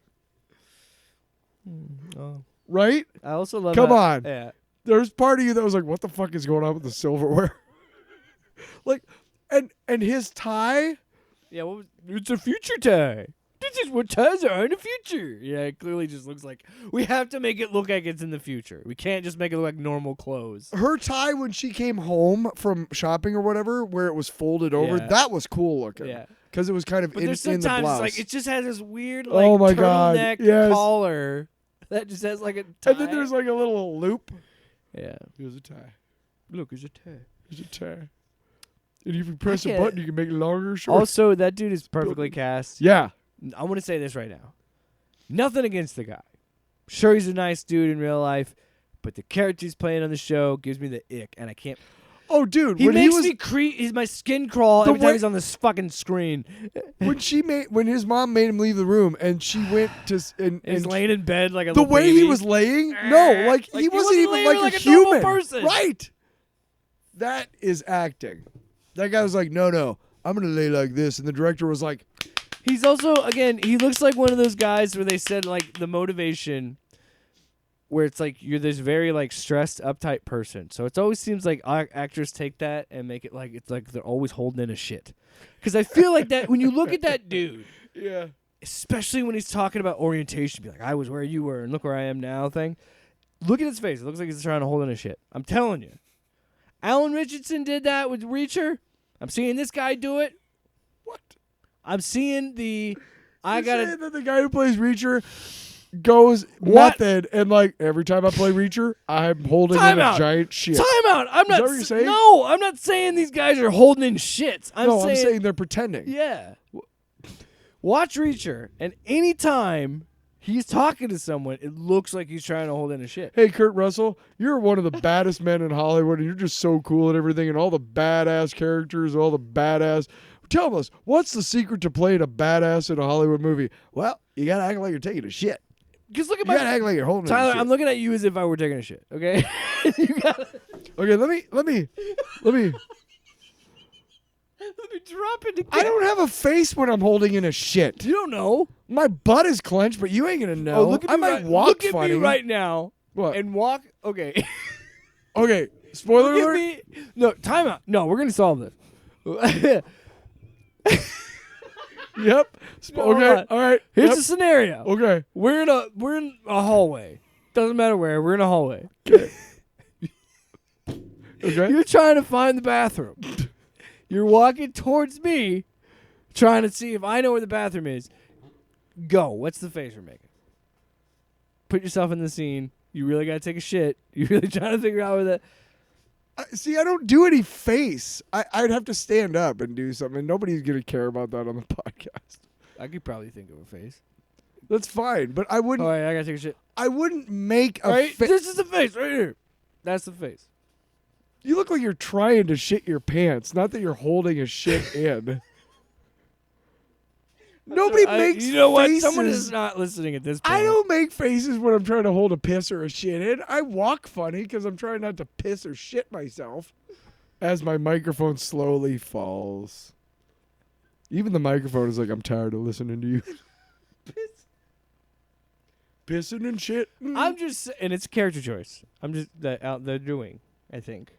Oh. Right? I also love. Come how- on. Yeah. There's part of you that was like, what the fuck is going on with the silverware? Like, And his tie. Yeah, it's a future tie. This is what ties are in the future. Yeah, it clearly just looks like we have to make it look like it's in the future. We can't just make it look like normal clothes. Her tie when she came home from shopping or whatever, where it was folded over, Yeah. that was cool looking. Yeah. Because it was kind of But in there's the sometimes blouse. it's like it just has this weird like Oh my God, turtleneck yes. collar that just has like a tie. And then there's like a little loop. yeah. Here's a tie. Look, there's a tie. Here's a tie. And if you press a can't- button, you can make it longer or shorter. Also, that dude is perfectly cast. Yeah. I want to say this right now. Nothing against the guy. Sure, he's a nice dude in real life, but the character he's playing on the show gives me the ick, and I can't. Oh, dude. He when makes he was, me my skin crawl The every time way- he's on this fucking screen. when his mom made him leave the room and she went to and He's laying in bed like a the little way baby. he was laying, no, like he wasn't even laying like like a a normal human. person. Right. That is acting. That guy was like, no, I'm gonna lay like this, and the director was like, He's also, again, he looks like one of those guys where they said, like, the motivation where it's like you're this very, like, stressed, uptight person. So it always seems like actors take that and make it like it's like they're always holding in a shit. Because I feel like that when you look at that dude, yeah, especially when he's talking about orientation, be like, I was where you were and look where I am now thing. Look at his face. It looks like he's trying to hold in a shit. I'm telling you. Alan Richardson did that with Reacher. I'm seeing this guy do it. what? I'm seeing the I You're gotta saying that the guy who plays Reacher goes What? method, and like every time I play Reacher, I'm holding Time in out. a giant shit. time out. I'm not that what you're saying? No, I'm not saying these guys are holding in shits. I'm saying they're pretending. yeah. Watch Reacher, and anytime he's talking to someone, it looks like he's trying to hold in a shit. Hey, Kurt Russell, you're one of the baddest men in Hollywood, and you're just so cool at everything, and all the badass characters, all the badass. Tell us, what's the secret to playing a badass in a Hollywood movie? Well, you gotta act like you're taking a shit. Just look at You gotta act like you're holding Tyler. a shit. I'm looking at you as if I were taking a shit. Okay. You gotta Okay, let me. let me drop it again. I don't have a face when I'm holding in a shit. You don't know. My butt is clenched, but you ain't gonna know. Oh, look at I me might right, walk look at funny. me right now What? and walk. Okay. Okay, spoiler Look at alert. me. No, time out. No, we're gonna solve this. Yep. No, hold Okay. on. All right. Here's Yep. the scenario. Okay. We're in a hallway. Doesn't matter where. We're in a hallway. Okay. You're trying to find the bathroom. You're walking towards me, trying to see if I know where the bathroom is. Go. What's the face we're making? Put yourself in the scene. You really gotta take a shit. You're really trying to figure out where that. See, I don't do any face. I'd have to stand up and do something. Nobody's gonna care about that on the podcast. I could probably think of a face. That's fine, but I All wouldn't. right, I gotta take a shit. I wouldn't make a Right, face. this is the face right here. That's the face. You look like you're trying to shit your pants, not that you're holding a shit in. Nobody makes You know what? faces. Someone is not listening at this point. I don't make faces when I'm trying to hold a piss or a shit in. I walk funny because I'm trying not to piss or shit myself as my microphone slowly falls. Even the microphone is like, I'm tired of listening to you. Pissing and shit. I'm just, and it's character choice. I'm just that out they're doing. I think.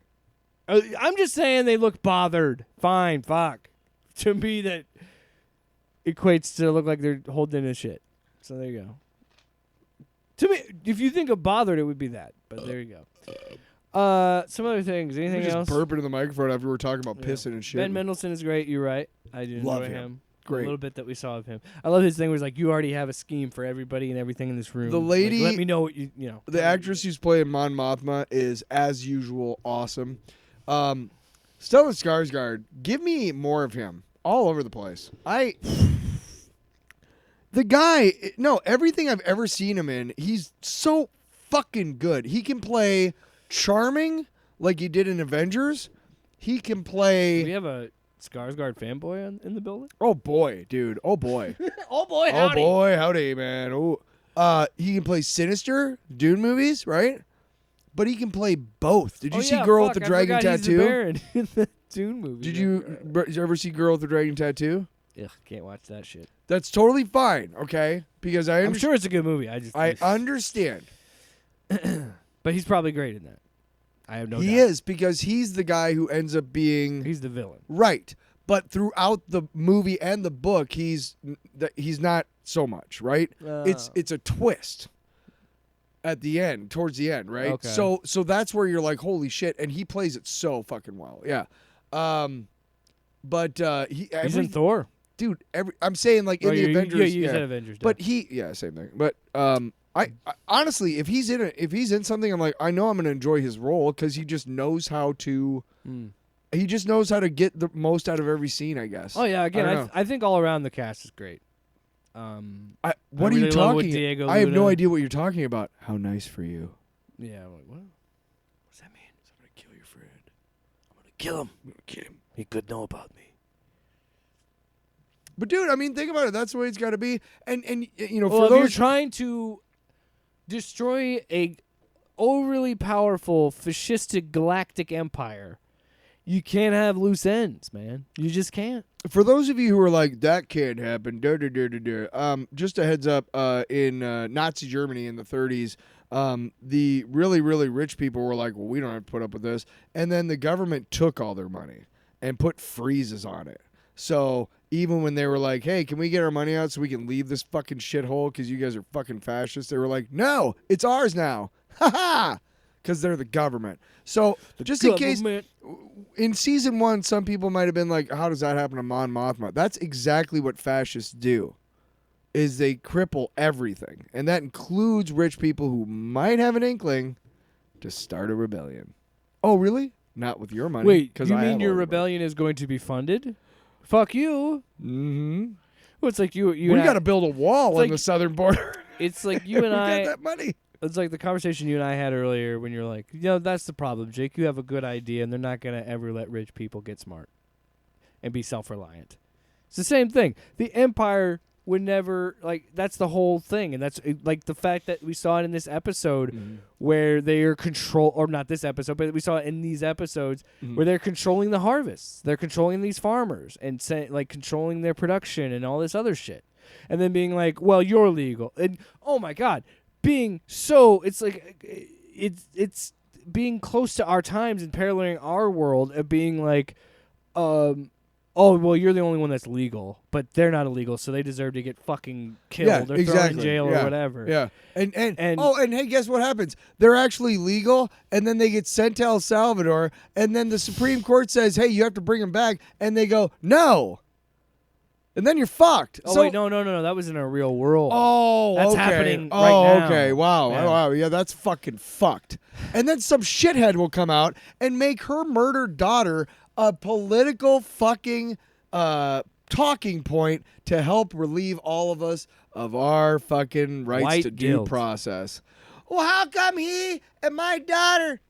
I'm just saying they look bothered. Fine, fuck. To me, that equates to look like they're holding a shit. So there you go. To me, if you think of bothered, it would be that. But there you go. Some other things. Anything just else? burping in the microphone after we were talking about Yeah. pissing and shit. Ben Mendelsohn is great. You're right. I do Love enjoy him. him. Great. A little bit that we saw of him. I love his thing where it's like, you already have a scheme for everybody and everything in this room. The Like, lady- let me know what you know. The actress who's playing Mon Mothma is, as usual, awesome. Stellan Skarsgård, give me more of him all over the place. The guy, no, everything I've ever seen him in, he's so fucking good. He can play charming like he did in Avengers. He can Do we play. have a Skarsgård fanboy in the building? Oh boy, dude. Oh boy. Oh boy, Oh boy, howdy, man. Oh, he can play Sinister, Dune movies, right? But he can play both. Did you see Girl with the Dragon Tattoo? In the Dune movie. Did you ever see Girl with the Dragon Tattoo? Ugh, can't watch that shit. That's totally fine, okay? Because I I'm understand. sure it's a good movie. I I understand. but he's probably great in that. I have no he doubt. is, because he's the guy who ends up being He's the villain. right. But throughout the movie and the book, he's not so much, right? It's a twist at the end, towards the end, right? Okay. So that's where you're like, holy shit, and he plays it so fucking well. Yeah. But He's in Thor. dude, I'm saying like in the Avengers. You said Avengers. But same thing. But I honestly, if he's in something, I'm like, I know I'm gonna enjoy his role because he just knows how to. He just knows how to get the most out of every scene, I guess. Oh yeah, again, I don't know. I think all around the cast is great. What I are really you love what talking? Diego I have no Luna- idea what you're talking about. How nice for you. Yeah, I'm like, what? What's that mean? I'm gonna kill your friend. I'm gonna kill him. I'm gonna kill him. He could know about me. But dude, I mean, think about it. That's the way it's got to be. And you know, Well, for if you're those trying to destroy a overly powerful fascistic galactic empire, you can't have loose ends, man. You just can't. For those of you who are like, that can't happen, just a heads up, in Nazi Germany in the 30s, the really, really rich people were like, well, we don't have to put up with this. And then the government took all their money and put freezes on it. So even when they were like, hey, can we get our money out so we can leave this fucking shithole because you guys are fucking fascists? They were like, no, it's ours now. Ha ha! Because they're the government. So just in case, in season 1, some people might have been like, how does that happen to Mon Mothma? That's exactly what fascists do, is they cripple everything. And that includes rich people who might have an inkling to start a rebellion. Oh, really? Not with your money. Wait, 'cause you I mean have your all the money. rebellion is going to be funded? Fuck you. Mm-hmm. Well, it's like you. We got to build a wall on like- the southern border. It's like you and we I. got that money. It's like the conversation you and I had earlier when you're like, that's the problem, Jake. You have a good idea, and they're not going to ever let rich people get smart and be self-reliant. It's the same thing. The empire would never, that's the whole thing. And that's, like, the fact that we saw it in this episode where they are or not this episode, but we saw it in these episodes where they're controlling the harvests. They're controlling these farmers and, controlling their production and all this other shit. And then being like, well, you're legal. And, oh, my God. Being so, it's like it's being close to our times and paralleling our world of being like, oh well, you're the only one that's legal, but they're not illegal, so they deserve to get fucking killed or thrown in jail or whatever. Yeah, and hey, guess what happens? They're actually legal, and then they get sent to El Salvador, and then the Supreme Court says, hey, you have to bring them back, and they go, no. And then you're fucked. Oh so, wait, no, that was in a real world. Oh, that's okay. happening oh, right now. okay. Wow. Yeah. Wow. Yeah, that's fucking fucked. And then some shithead will come out and make her murdered daughter a political fucking talking point to help relieve all of us of our fucking rights White to due guilt. process. Well, how come he and my daughter?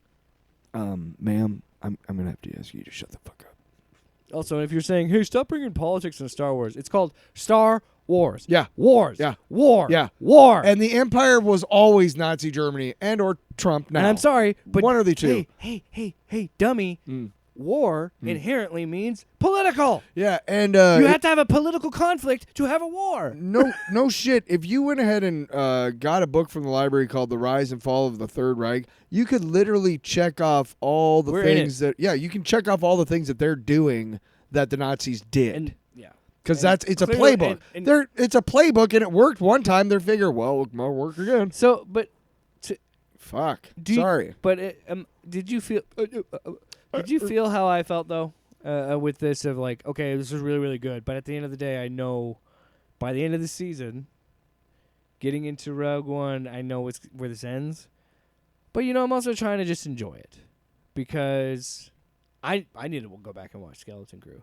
Ma'am, I'm gonna have to ask you to shut the fuck up. Also, if you're saying, hey, stop bringing politics into Star Wars, it's called Star Wars. Yeah. Wars. Yeah. War. Yeah. War. And the empire was always Nazi Germany and or Trump now. And I'm sorry, but one of the two. Hey, dummy. War inherently means political. Yeah, and You have to have a political conflict to have a war. no shit. If you went ahead and got a book from the library called The Rise and Fall of the Third Reich, you could literally check off all the We're in things that you can check off all the things that they're doing that the Nazis did. And yeah. Because and it's a clearly- playbook. and- It's a playbook, and it worked one time. They figure, well, it might work again. So, but Fuck. do you- Sorry. But did you feel? Did you feel how I felt though with this? Of like, okay, this is really, really good. But at the end of the day, I know by the end of the season, getting into Rogue One, I know it's where this ends. But I'm also trying to just enjoy it because I need to go back and watch Skeleton Crew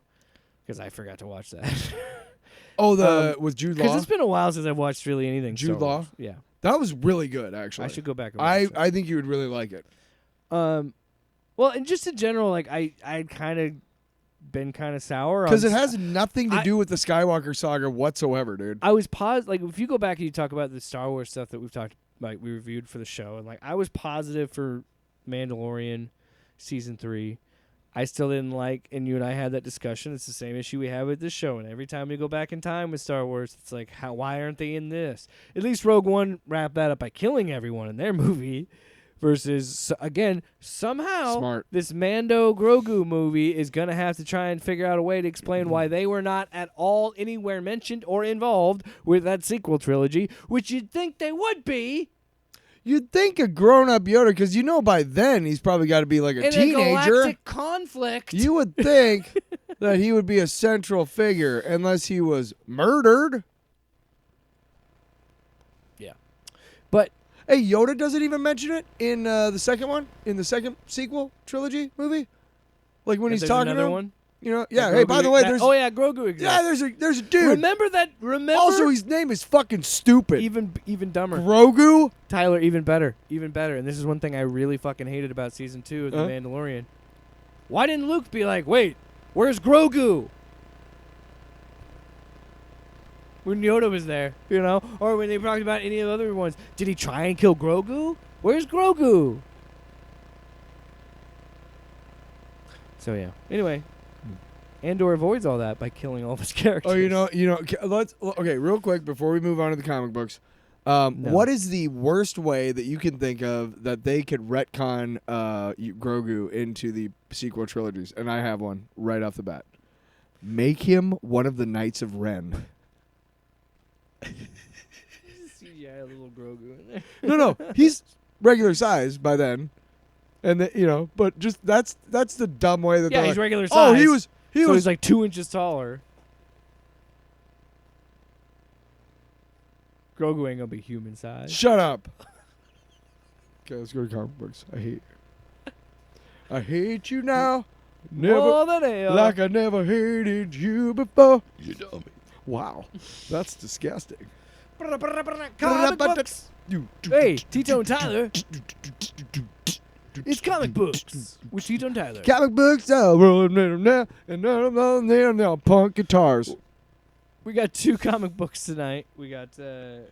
because I forgot to watch that. Oh, with Jude Because Law. it's been a while since I've watched really anything. Jude Star Law? Wars. Yeah, That was really good, actually. I should go back and watch it. I think you would really like it. Well, and just in general, like I'd kind of been kind of sour Because on it has nothing to do with the Skywalker saga whatsoever, dude. I was like if you go back and you talk about the Star Wars stuff that we reviewed for the show, and like I was positive for Mandalorian season 3. I still didn't like, and you and I had that discussion. It's the same issue we have with this show, and every time we go back in time with Star Wars, it's like, why aren't they in this? At least Rogue One wrapped that up by killing everyone in their movie, versus again somehow Smart. this Mando Grogu movie is gonna have to try and figure out a way to explain why they were not at all anywhere mentioned or involved with that sequel trilogy, which you'd think they would be. You'd think a grown-up Yoda, because by then he's probably got to be like a In teenager. a galactic conflict. You would think that he would be a central figure unless he was murdered. Yeah. But Hey, Yoda doesn't even mention it in the second one, in the second sequel trilogy movie. Like when he's there's talking to another him. one. Yeah. That Hey, Grogu- by the way, that- there's Grogu exists. there's a dude. Remember that? Remember. Also, his name is fucking stupid. even dumber. Grogu. Tyler, even better. And this is one thing I really fucking hated about season 2 of The Huh? Mandalorian. Why didn't Luke be like, wait, where's Grogu? When Yoda was there, or when they talked about any of the other ones, did he try and kill Grogu? Where's Grogu? So yeah. Anyway, Andor avoids all that by killing all of his characters. Oh, let's real quick before we move on to the comic books. What is the worst way that you can think of that they could retcon Grogu into the sequel trilogies? And I have one right off the bat. Make him one of the Knights of Ren. CGI little Grogu in there. No, he's regular size by then, and but just that's the dumb way that Yeah, they're he's like, regular oh, size. he was He's like 2 inches taller. Grogu ain't gonna be human size. Shut up. Okay, let's go to comic books. I hate you now. Never More than hell. like I never hated you before. You dummy. Wow, that's disgusting. Comic books. Hey, Tito and Tyler. It's comic books with Tito and Tyler. Comic books, and now punk guitars We got 2 comic books tonight. We got and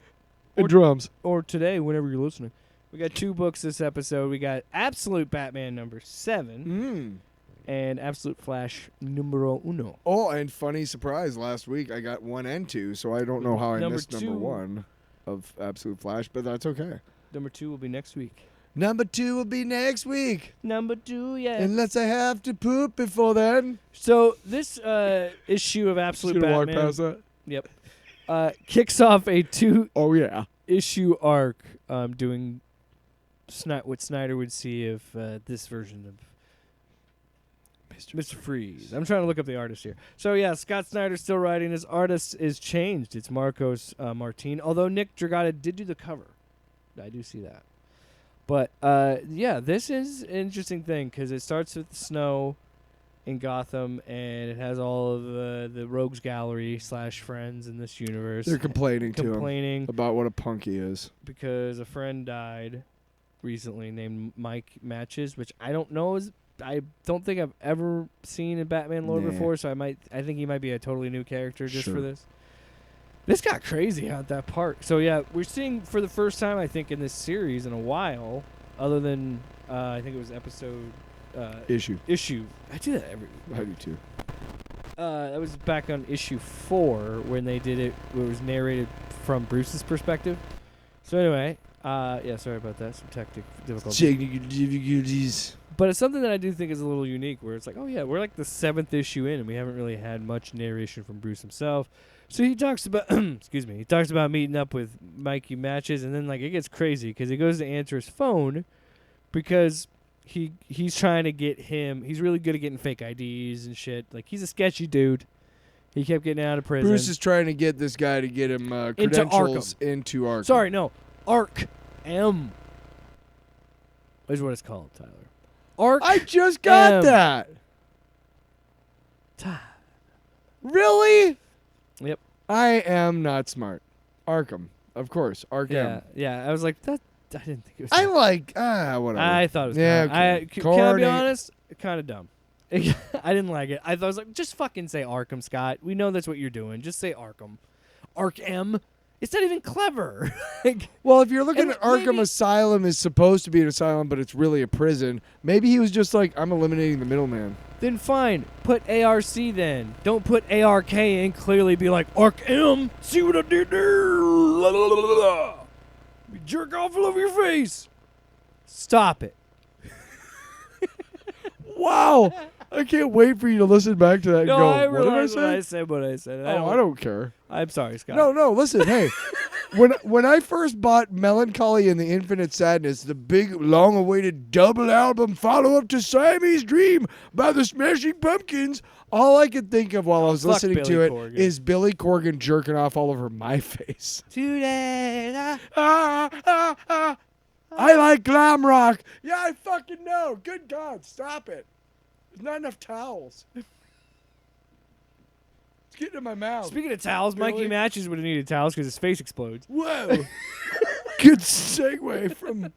drums. or today, whenever you're listening. We got 2 books this episode. We got Absolute Batman number 7 and Absolute Flash numero 1. Oh, and funny surprise, last week I got 1 and 2, so I don't know how I Number missed number 2. 1 of Absolute Flash, but that's okay. Number 2 will be next week. Number 2 will be next week, Number 2, yeah. unless I have to poop before then. So this issue of Absolute Just gonna walk Batman past that. Yep. Kicks off a 2 Oh yeah. issue arc doing what Snyder would see of this version of Mr. Freeze. I'm trying to look up the artist here. So yeah, Scott Snyder's still writing. His artist is changed. It's Marcos Martin. Although Nick Dragata did do the cover. I do see that. But yeah, this is an interesting thing because it starts with the snow in Gotham, and it has all of the rogues gallery / friends in this universe. They're complaining to him about what a punk he is. because a friend died recently named Mike Matches, which I don't know I don't think I've ever seen in Batman lore Nah. before, so I think he might be a totally new character just Sure. for this. This got crazy at that part. So yeah, we're seeing for the first time I think in this series in a while, other than I think it was episode Issue. I do that every I do too. that was back on issue 4 when they did it where it was narrated from Bruce's perspective. So anyway, yeah, sorry about that. Some tactic difficulties. But it's something that I do think is a little unique where it's like, oh yeah, we're like the 7th issue in and we haven't really had much narration from Bruce himself. So he talks about excuse me, he talks about meeting up with Mikey Matches, and then like it gets crazy because he goes to answer his phone because he's trying to get him. He's really good at getting fake IDs and shit. Like he's a sketchy dude. He kept getting out of prison. Bruce is trying to get this guy to get him credentials into Arkham. Sorry, no, Ark M is what it's called, Tyler. Ark. I just got M. that. Really? Yep. I am not smart. Arkham, of course. Arkham. Yeah. I was like that. I didn't think it was. I like whatever. I thought it was. Yeah, kinda, okay. can I be Corny. honest? Kind of dumb. I didn't like it. I was like, just fucking say Arkham, Scott. We know that's what you're doing. Just say Arkham. Ark M. It's not even clever. Like, Well, if you're looking And at Arkham maybe- Asylum is supposed to be an asylum, but it's really a prison. Maybe he was just like, I'm eliminating the middleman. then fine. Put ARC then. Don't put ARK in. Clearly be like, Ark M. See what I did there? La, la, la, la, la. Jerk off all over your face. Stop it. Wow. I can't wait for you to listen back to that and No, go, I what did I realized what I say? said. What I said. Oh, I don't care. I'm sorry, Scott. No, listen, hey. When I first bought Melancholy and the Infinite Sadness, the big, long-awaited double album follow-up to Siamese Dream by the Smashing Pumpkins, all I could think of while I was fuck listening Billy to it Corgan. is Billy Corgan jerking off all over my face. Today. I like glam rock. Yeah, I fucking know. Good God, stop it. There's not enough towels. It's getting in my mouth. Speaking of towels, Mikey Billy? Matches would have needed towels because his face explodes. Whoa. Good segue from...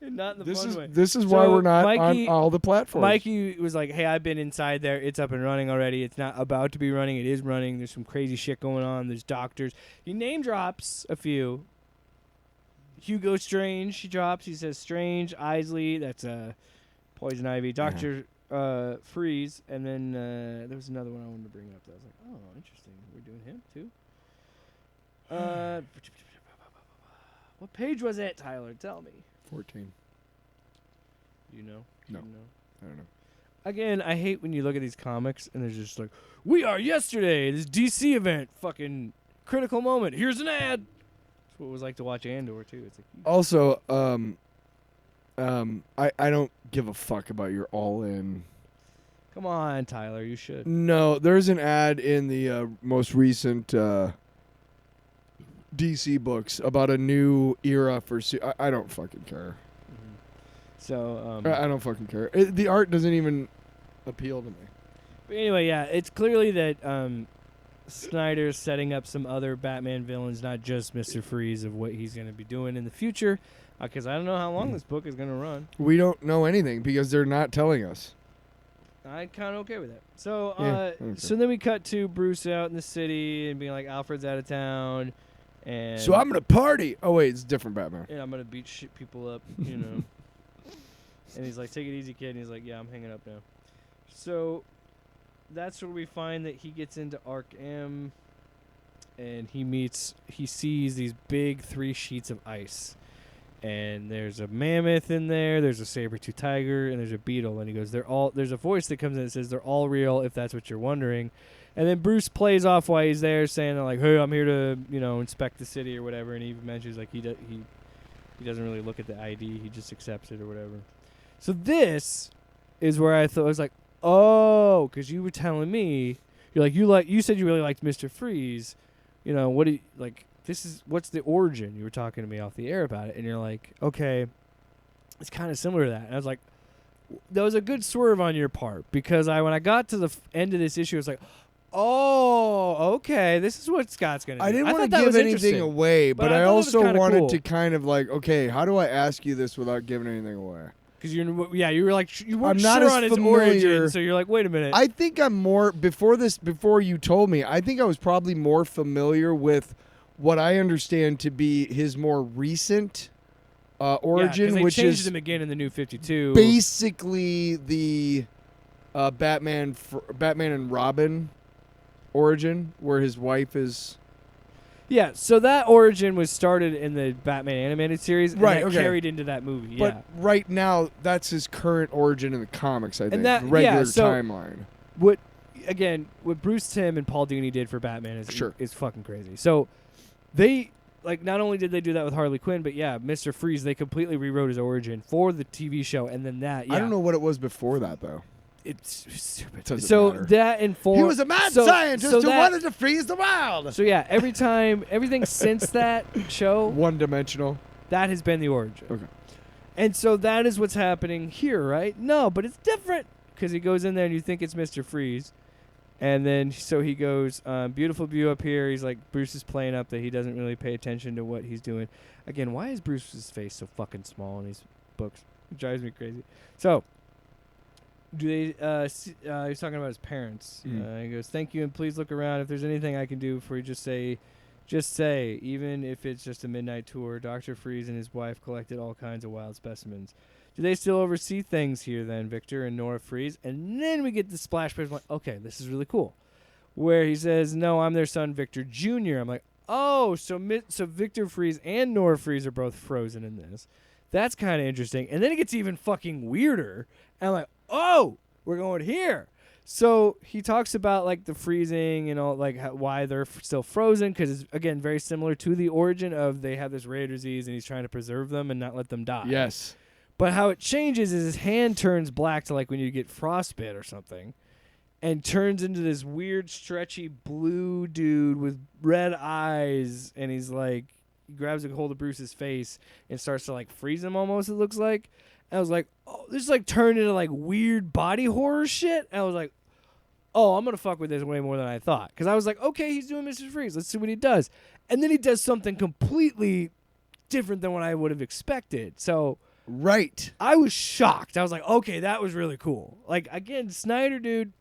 Not in the fun way. This is why So, we're not Mikey- on all the platforms. Mikey was like, hey, I've been inside there. It's up and running already. It's not about to be running. It is running. There's some crazy shit going on. There's doctors. He name drops a few. Hugo Strange, he drops. He says Strange, Isley, that's Poison Ivy, Dr. Freeze, and then there was another one I wanted to bring up that I was like, oh, interesting. We're doing him too? What page was it, Tyler? Tell me. 14. You know? No. You know? I don't know. Again, I hate when you look at these comics and there's just like, we are yesterday, this DC event, fucking critical moment. Here's an ad. That's what it was like to watch Andor too. It's like, Also, I don't give a fuck about your all-in. come on, Tyler, you should. No, there's an ad in the most recent DC books about a new era for... I don't fucking care. So, I don't fucking care. The art doesn't even appeal to me. but anyway, yeah, it's clearly that Snyder's setting up some other Batman villains, not just Mr. Freeze, of what he's going to be doing in the future. Because I don't know how long this book is going to run. We don't know anything because they're not telling us. I'm kind of okay with that. So, Yeah, okay. so then we cut to Bruce out in the city and being like, Alfred's out of town, and So I'm gonna party. Oh wait, it's different Batman. and I'm gonna beat shit people up, you know. And he's like, "Take it easy, kid." And he's like, "Yeah, I'm hanging up now." So that's where we find that he gets into Arc M, and he sees these big 3 sheets of ice. And there's a mammoth in there, there's a saber-tooth tiger, and there's a beetle. And he goes, there's a voice that comes in that says, they're all real, if that's what you're wondering. And then Bruce plays off while he's there, saying, like, hey, I'm here to, inspect the city or whatever. And he even mentions, like, he doesn't really look at the ID, he just accepts it or whatever. So this is where I was like, oh, because you were telling me, you said you really liked Mr. Freeze. What do you, like, what's the origin? You were talking to me off the air about it, and you're like, okay, it's kind of similar to that. And I was like, that was a good swerve on your part, because when I got to the end of this issue, I was like, oh, okay, this is what Scott's going to do. I didn't thought want that to give was anything interesting. away, but I I thought it was also kinda wanted cool. to kind of like, okay, how do I ask you this without giving anything away? Because you were like, you weren't I'm not sure as on its familiar- origin, so you're like, wait a minute. I think I'm more before you told me. I think I was probably more familiar with what I understand to be his more recent origin, they which changed is him again in the new 52. basically the Batman and Robin origin, where his wife is. Yeah, so that origin was started in the Batman animated series, and Right, that okay. carried into that movie. But Yeah. right now, that's his current origin in the comics. I think that- the regular yeah, so- timeline. What Bruce Timm and Paul Dini did for Batman is fucking crazy. So they not only did they do that with Harley Quinn, but yeah, Mr. Freeze, they completely rewrote his origin for the TV show, and then that. Yeah, I don't know what it was before that though. It's stupid. Doesn't So matter. that informed. He was a mad so- scientist so who that- wanted to freeze the world. So yeah, everything since that show, One-dimensional. that has been the origin. Okay. And so that is what's happening here, right? No, but it's different because he goes in there and you think it's Mr. Freeze. And then so he goes, beautiful view up here. He's like, Bruce is playing up that he doesn't really pay attention to what he's doing. Again, why is Bruce's face so fucking small in these books? It drives me crazy. So, he's talking about his parents. He goes, thank you, and please look around. If there's anything I can do for you, just say, even if it's just a midnight tour. Dr. Freeze and his wife collected all kinds of wild specimens. Do they still oversee things here then, Victor and Nora Freeze? And then we get the splash page. I'm like, okay, this is really cool. Where he says, no, I'm their son, Victor Jr. I'm like, oh, so Victor Freeze and Nora Freeze are both frozen in this. That's kind of interesting. And then it gets even fucking weirder. And I'm like, oh, we're going here. So he talks about like the freezing and all, like why they're still frozen, because it's again very similar to the origin of they have this rare disease and he's trying to preserve them and not let them die. Yes. But how it changes is his hand turns black to like when you get frostbite or something, and turns into this weird stretchy blue dude with red eyes, and he's like, he grabs a hold of Bruce's face and starts to like freeze him almost, it looks like. And I was like, oh, this like turned into like weird body horror shit. And I was like, oh, I'm going to fuck with this way more than I thought. Because I was like, okay, he's doing Mr. Freeze. Let's see what he does. And then he does something completely different than what I would have expected. So Right. I was shocked. I was like, okay, that was really cool. Like, again, Snyder, dude.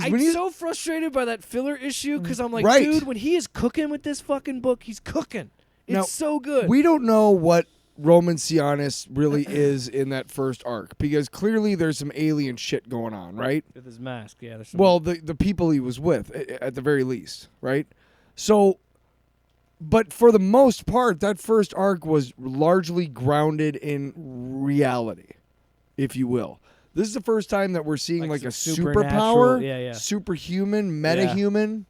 I'm so frustrated by that filler issue because I'm like, Right. dude, when he is cooking with this fucking book, he's cooking. It's Now, so good. We don't know what Roman Sionis really is in that first arc, because clearly there's some alien shit going on, right? With his mask, yeah. There's some Well, the people he was with, at the very least, right? So, but for the most part, that first arc was largely grounded in reality, if you will. This is the first time that we're seeing like a some superpower, supernatural- yeah. superhuman, metahuman,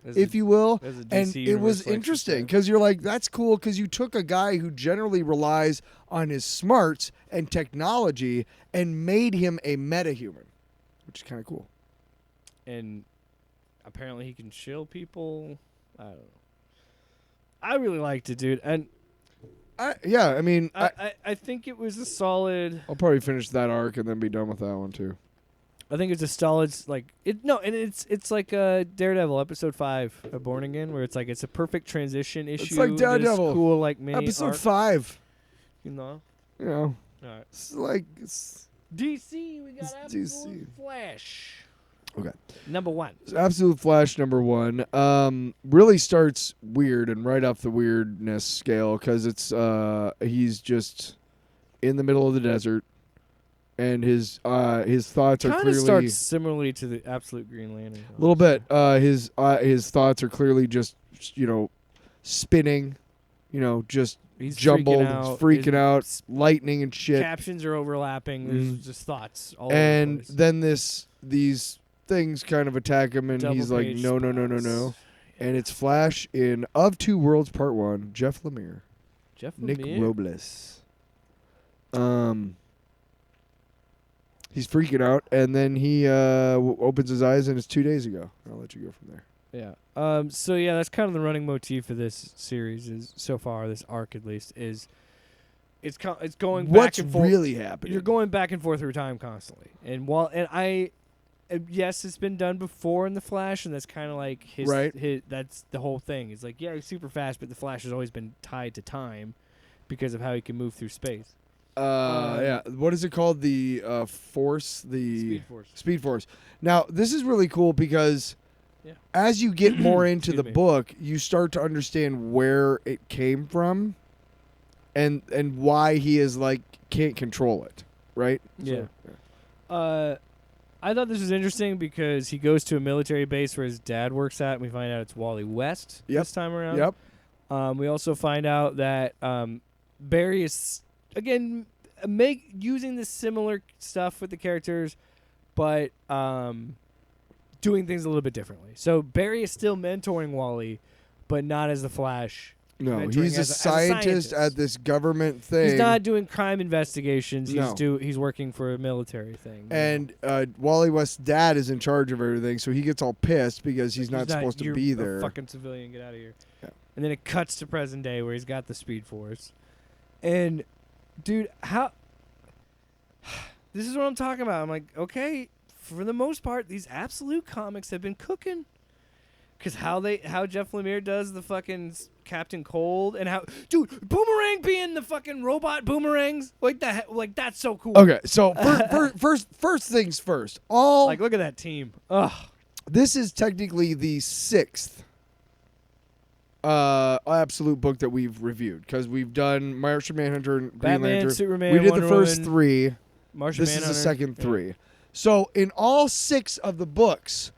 There's if you will. there's a And DC it was universe like interesting this, because you're like, that's cool, because you took a guy who generally relies on his smarts and technology and made him a metahuman, which is kind of cool. and apparently he can shield people. I don't know. I really liked it, dude, and I mean, I think it was a solid. I'll probably finish that arc and then be done with that one too. I think it's a solid and it's like Daredevil episode 5 of Born Again, where it's like it's a perfect transition issue. like this Daredevil. cool like mini Episode arc, 5, you know. you know, All right. it's like it's DC, we got It's Absolute DC. Flash. okay. Number 1. Absolute Flash number 1 really starts weird and right off the weirdness scale, because it's he's just in the middle of the desert, and his thoughts are Kind of clearly starts similarly to the Absolute Green Lantern. a little bit. His thoughts are clearly just spinning, just He's jumbled, freaking freaking out. out, lightning and shit. Captions are overlapping. There's just thoughts all over And the place. then these things kind of attack him, and he's like, Double-page no. spots. And it's Flash in Of Two Worlds Part 1, Jeff Lemire, Jeff Nick Lemire? Robles. He's freaking out, and then he opens his eyes, and it's 2 days ago. I'll let you go from there. Yeah. So yeah, that's kind of the running motif for this series is so far, this arc at least, is it's going What's back and forth. really happening? You're going back and forth through time constantly. Yes, it's been done before in the Flash, and that's kind of like his Right. that's the whole thing. It's like, yeah, he's super fast, but the Flash has always been tied to time because of how he can move through space. Yeah. What is it called? The force? The Speed Force. Speed Force. Now, this is really cool because Yeah. as you get more into the Excuse me. book, you start to understand where it came from and why he is like can't control it, right? Yeah. So, I thought this was interesting because he goes to a military base where his dad works at, and we find out it's Wally West Yep. this time around. Yep. We also find out that Barry is again using the similar stuff with the characters, but doing things a little bit differently. So Barry is still mentoring Wally, but not as the Flash. No, mentoring he's a as a scientist scientist. at this government thing. He's not doing crime investigations. No. He's working for a military thing. And Wally West's dad is in charge of everything, so he gets all pissed because he's not supposed to you're be a there. fucking civilian, get out of here. Yeah. And then it cuts to present day where he's got the Speed Force. And dude, how this is what I'm talking about. I'm like, okay, for the most part, these Absolute comics have been cooking. Cause how Jeff Lemire does the fucking Captain Cold, and how Boomerang being the fucking robot boomerangs, like that's so cool. Okay, so first things first. Like, look at that team. Ugh. This is technically the 6th Absolute book that we've reviewed, because we've done Martian Manhunter and Green Batman, Lantern. Superman, We did Wonder the first Woman, 3. Martian This is Manhunter. the second Yeah. 3. So in all 6 of the books,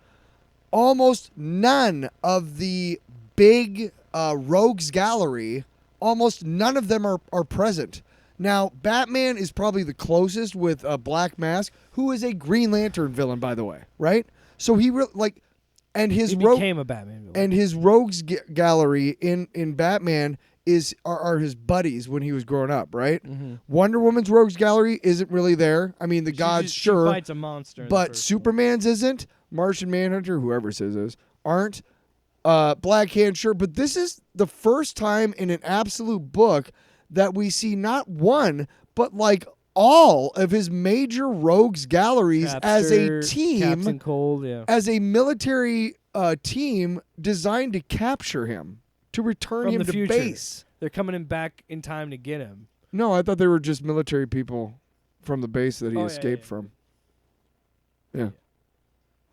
almost none of the big rogues gallery almost none of them are present. Now, Batman is probably the closest with a Black Mask, who is a Green Lantern villain, by the way, right? So he and his He became a Batman villain. and his rogues gallery in Batman are his buddies when he was growing up, right? Mm-hmm. Wonder Woman's rogues gallery isn't really there. I mean, the gods she sure, fights a monster. In the but first Superman's isn't. Martian Manhunter, whoever says is, aren't. Black Hand, sure, but this is the first time in an absolute book that we see not one, but like all of his major rogues galleries as a Capture, team, Captain Cold, yeah. as a military team designed to capture him, to return From him the to future. base. They're coming in back in time to get him. No, I thought they were just military people from the base that he Oh, yeah, escaped yeah. from. Yeah.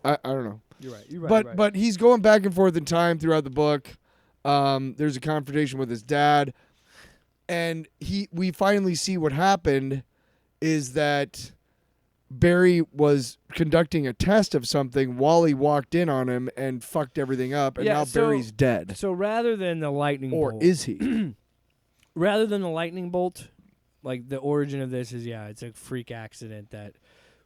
I don't know. You're right. You're right. But you're right. but he's going back and forth in time throughout the book. There's a confrontation with his dad, and we finally see what happened is that Barry was conducting a test of something. Wally walked in on him and fucked everything up, and Yeah, now so- Barry's dead. So rather than the lightning Or bolt, is he? rather than the lightning bolt, like the origin of this is it's a freak accident that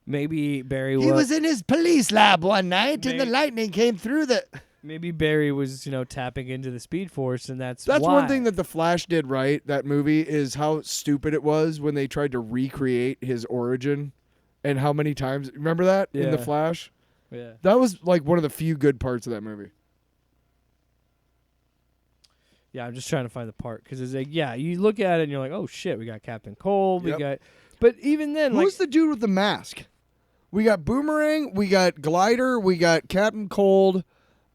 maybe Barry He was in his police lab one night, and the May- lightning came through the. maybe Barry was tapping into the Speed Force, and that's That's why. one thing that the Flash did right. That movie is how stupid it was when they tried to recreate his origin, and how many times. Remember that in the Yeah. Flash? Yeah. That was like one of the few good parts of that movie. Yeah, I'm just trying to find the part because it's like, you look at it and you're like, oh shit, we got Captain Cold, Yep. we got, but even then, Who's the dude with the mask? We got Boomerang, we got Glider, we got Captain Cold.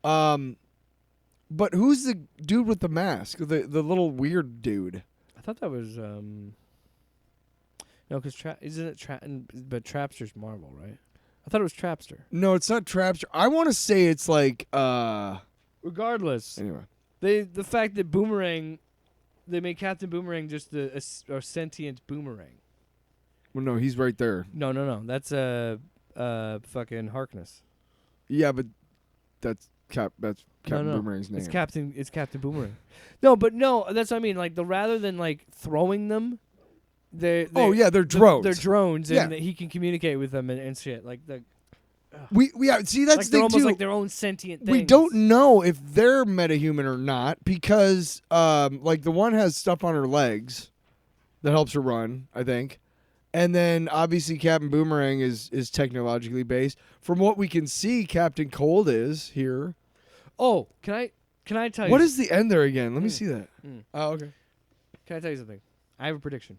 But who's the dude with the mask? The little weird dude. I thought that was no, because isn't it but Trapster's Marvel, right? I thought it was Trapster. No, it's not Trapster. I want to say it's like Regardless, anyway. the fact that Boomerang, they made Captain Boomerang just a sentient boomerang. Well, no, he's right there. No, that's fucking Harkness. Yeah, but that's Captain No. Boomerang's name. It's Captain Boomerang. No, that's what I mean. Like rather than like throwing them, they're they're drones. They're drones, and Yeah. he can communicate with them and shit. Like the we see that's like the they're thing almost too. like their own sentient things. We don't know if they're metahuman or not because like the one has stuff on her legs that helps her run, I think. And then obviously Captain Boomerang is technologically based. From what we can see, Captain Cold is here. Oh, can I tell you? What is the end there again? Let me see that. Mm. Oh, okay. Can I tell you something? I have a prediction.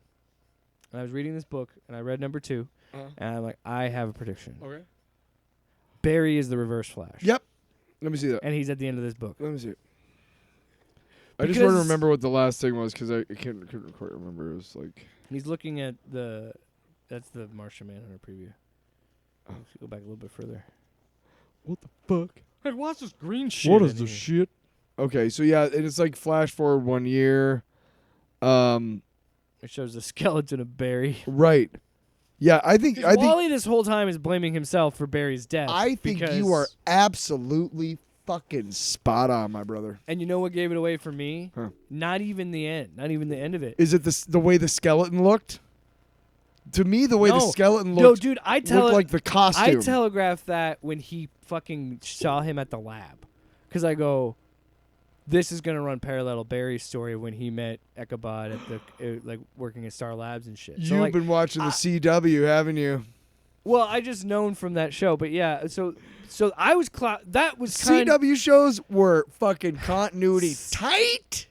And I was reading this book, and I read number 2, and I'm like, I have a prediction. Okay. Barry is the Reverse Flash. Yep. Let me see that. And he's at the end of this book. Let me see it. I just want to Because- remember what the last thing was because I couldn't quite remember. It was like He's looking at that's the Martian Manhunter preview. Oh. Let's go back a little bit further. what the fuck? Hey, what's this green shit? What is the shit? Okay, so yeah, and it's like flash forward 1 year. It shows the skeleton of Barry. Right. Yeah, I think Wally this whole time is blaming himself for Barry's death. I think because- you are absolutely fucking spot on, my brother. And you know what gave it away for me? Huh. Not even the end. Not even the end of it. Is it the way the skeleton looked? To me, the way the No. skeleton No, looked dude, looked like the costume. I telegraphed that when he fucking saw him at the lab. Because I go, this is going to run parallel to Barry's story when he met Ichabod at the like working at Star Labs and shit. So, You've like, been watching the CW, haven't you? well, I just known from that show, but yeah, so I was that was kind of CW shows were fucking continuity tight.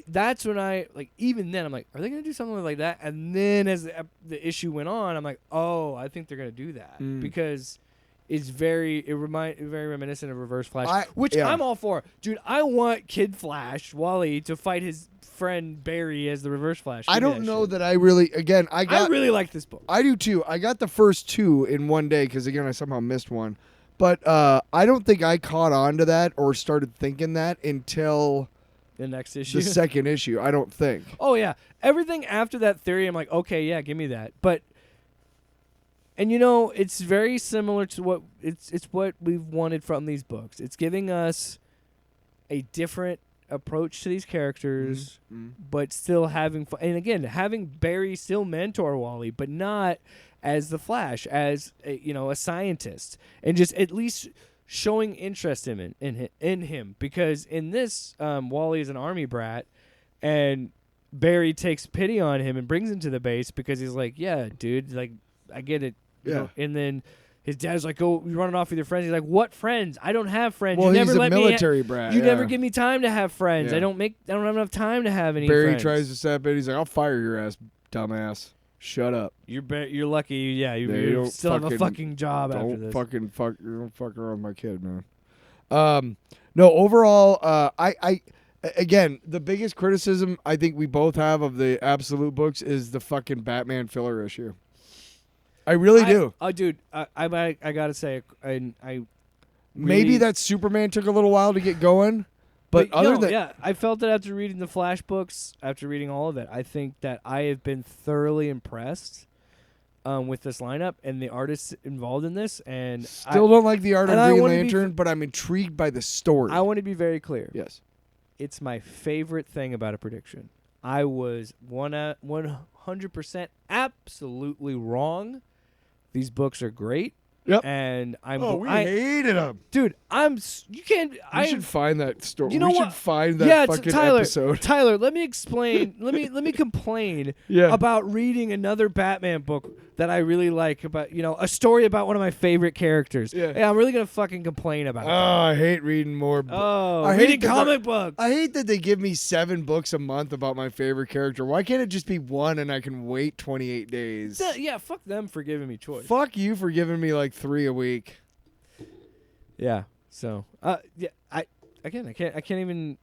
that's when I like even then I'm like, are they gonna do something like that? And then as the issue went on, I'm like, oh, I think they're gonna do that because it's very reminiscent of Reverse Flash, which yeah. I'm all for, dude. I want Kid Flash Wally to fight his friend Barry as the Reverse Flash. I Give me don't know shit. that I really. Again, I really like this book. I do too. I got the first 2 in one day because again I somehow missed one, but I don't think I caught on to that or started thinking that until The next issue. the second issue. I don't think. Oh yeah, everything after that theory, I'm like, okay, yeah, give me that. But, and it's very similar to what it's what we've wanted from these books. It's giving us a different approach to these characters, Mhm. but still having fun. And again, having Barry still mentor Wally, but not as the Flash, as a scientist, and just at least showing interest in him. Because in this, Wally is an army brat, and Barry takes pity on him and brings him to the base because he's like, yeah, dude, like I get it. You Yeah. know? And then his dad's like, "Oh, you're running off with your friends." He's like, "What friends? I don't have friends. Well, you never he's a let military brat. You yeah. never give me time to have friends. Yeah. I don't have enough time to have any Barry friends." tries to step in. He's like, "I'll fire your ass, dumbass. Shut up. You're lucky. Yeah, Yeah, you you don't still have a fucking- fucking job after Don't this. fucking fuck. You don't fuck around with my kid, man." No. Overall, again, the biggest criticism I think we both have of the Absolute books is the fucking Batman filler issue. I really do. Oh, dude, I gotta say, I Maybe really- that Superman took a little while to get going, but other no, than yeah, I felt that after reading the Flash books, after reading all of it, I think that I have been thoroughly impressed with this lineup and the artists involved in this. And still don't like the art of and I Green wanna be Lantern, but I'm intrigued by the story. I want to be very clear. Yes. It's my favorite thing about a prediction. I was 100% absolutely wrong. These books are great. Yep. And We hated them. dude, you can't. We should find that story. You know we what? should find that Yeah, fucking Tyler. episode. Tyler, let me explain. let me complain Yeah. about reading another Batman book that I really like about a story about one of my favorite characters. Yeah. I'm really gonna fucking complain about Oh, that. I hate reading more. Oh, I hate reading that comic books. I hate that they give me 7 books a month about my favorite character. Why can't it just be one and I can wait 28 days? Yeah, fuck them for giving me choice. Fuck you for giving me like 3 a week. Yeah. So, yeah, I can't even.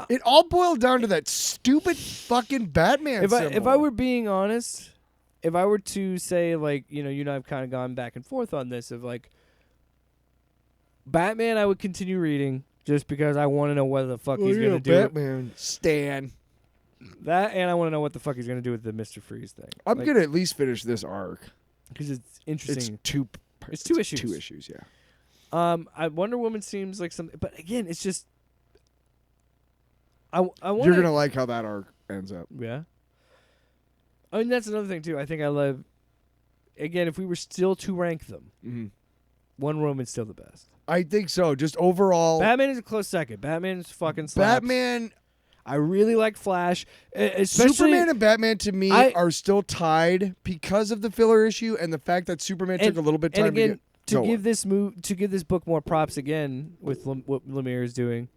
It all boiled down to that stupid fucking Batman If symbol. I were being honest, if I were to say like you and I've kind of gone back and forth on this of like Batman, I would continue reading just because I want to know what the fuck he's gonna do. Batman Stan. That, and I want to know what the fuck he's gonna do with the Mr. Freeze thing. I'm gonna at least finish this arc. Because it's It's interesting. two. It's 2 issues. 2 issues, yeah. Wonder Woman seems like something, but again, it's just. I want. You're gonna like how that arc ends up. Yeah. I mean, that's another thing too. I think I love. Again, if we were still to rank them, Mm-hmm. Wonder Woman's still the best. I think so. Just overall, Batman is a close second. Batman's fucking slaps. Batman, I really like Flash, especially Superman, and Batman to me I- are still tied because of the filler issue and the fact that Superman took a little bit time and again, to get going. to give this book more props again with what Lemire is doing.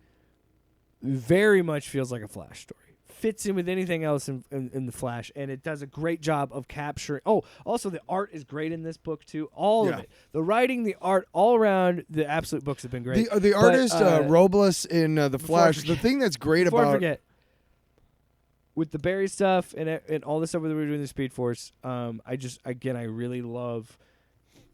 Very much feels like a Flash story. Fits in with anything else in the Flash, and it does a great job of capturing. Oh, also the art is great in this book too. All of Yeah. it, the writing, the art, all around. The Absolute books have been great. The But, artist Robles in the before I Flash. The forget- thing that's great Before I about forget, with the Barry stuff and all the stuff that we were doing in the Speed Force, I really love,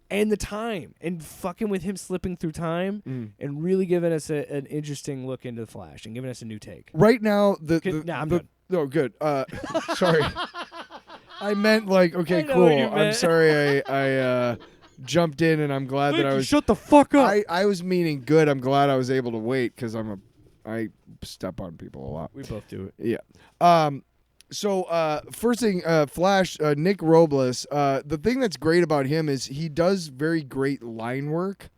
and the time and fucking with him slipping through time and really giving us an interesting look into the Flash and giving us a new take. right now I'm done. No, good. Sorry, I meant like okay, I know cool. what you I'm meant. sorry. I jumped in and I'm glad that I was. Shut the fuck up. I was meaning good. I'm glad I was able to wait because I step on people a lot. We both do it. Yeah. So first thing, Flash, Nick Robles. The thing that's great about him is he does very great line work,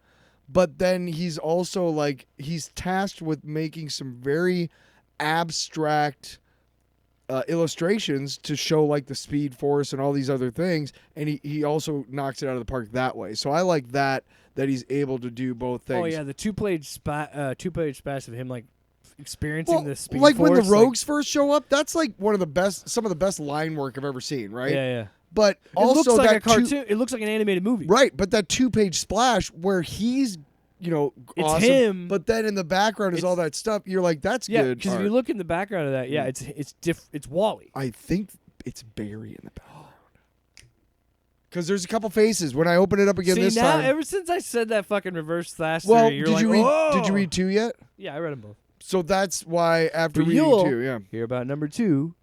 but then he's also like he's tasked with making some very abstract illustrations to show like the Speed Force and all these other things, and he also knocks it out of the park that way. So I like that he's able to do both things. Oh yeah, the two-page splash of him like experiencing Well, the Speed like Force. when the Rogues first show up, that's like some of the best line work I've ever seen, right? Yeah. But It also looks like that a cartoon. It looks like an animated movie. right? But that 2-page splash where he's, It's awesome, him. but then in the background is It's- all that stuff. You're like, that's Yeah, good. because if art. you look in the background of that, yeah, it's Wally. I think it's Barry in the background. Because there's a couple faces when I open it up again See, this now time. ever since I said that fucking reverse slash well, theory, you're did like, you read? "Whoa!" Did you read 2 yet? Yeah, I read them both. So that's why after But reading you'll 2, yeah. hear about number 2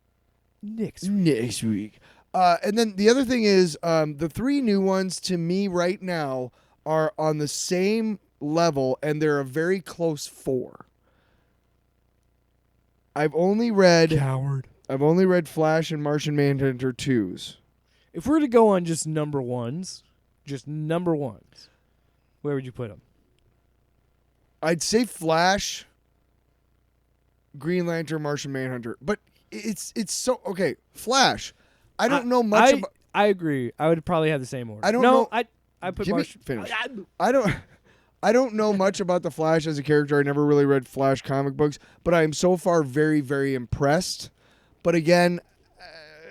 next week. Next week. And then the other thing is the 3 new ones to me right now are on the same level, and they're a very close 4. I've only read Coward. Flash and Martian Manhunter 2s. If we're to go on just number ones, where would you put them? I'd say Flash, Green Lantern, Martian Manhunter, but it's so okay. Flash, I don't know much about. I agree. I would probably have the same order. I don't know. I put Give me Martian. finish. I don't know much about the Flash as a character. I never really read Flash comic books, but I am so far very, very impressed. But again,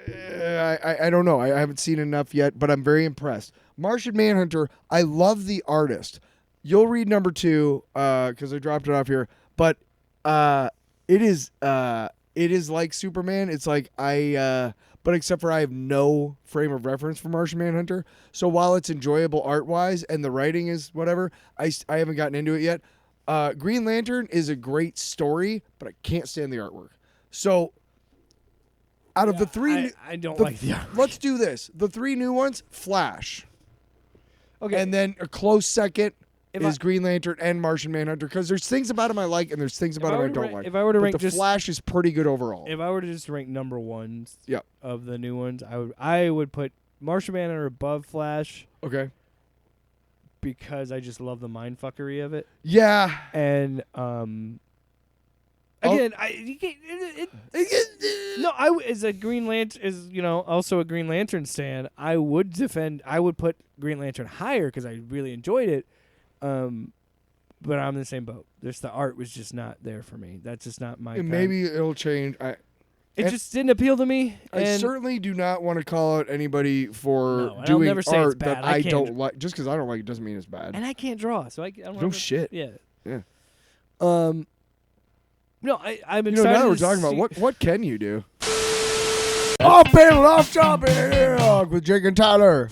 I don't know. I haven't seen enough yet, but I'm very impressed. Martian Manhunter, I love the artist. You'll read number 2 because I dropped it off here, but it is like Superman. It's like but except for I have no frame of reference for Martian Manhunter. So while it's enjoyable art-wise and the writing is whatever, I haven't gotten into it yet. Green Lantern is a great story, but I can't stand the artwork. So out of the 3... I don't like the artwork. Let's do this. The 3 new ones, Flash. Okay. And then a close second If is I- Green Lantern and Martian Manhunter because there's things about him I like and there's things about him I don't like. If I were to But rank the just Flash is pretty good overall. if I were to just rank number ones Yep. of the new ones, I would put Martian Manhunter above Flash Okay. because I just love the mindfuckery of it. Yeah. And again, as a Green Lantern, also a Green Lantern stan, I would put Green Lantern higher because I really enjoyed it. But I'm in the same boat. Just the art was just not there for me. That's just not my. Maybe it'll change. It just didn't appeal to me. I And certainly do not want to call out anybody for No, and I'll doing never say it's art bad. that I I can't don't like. Just because I don't like it doesn't mean it's bad. and I can't draw, so I don't. No have a- shit. Yeah. Yeah. No, I'm You excited. know, now we're to talking see- about what can you do? Off panel, off topic with Jake and Tyler.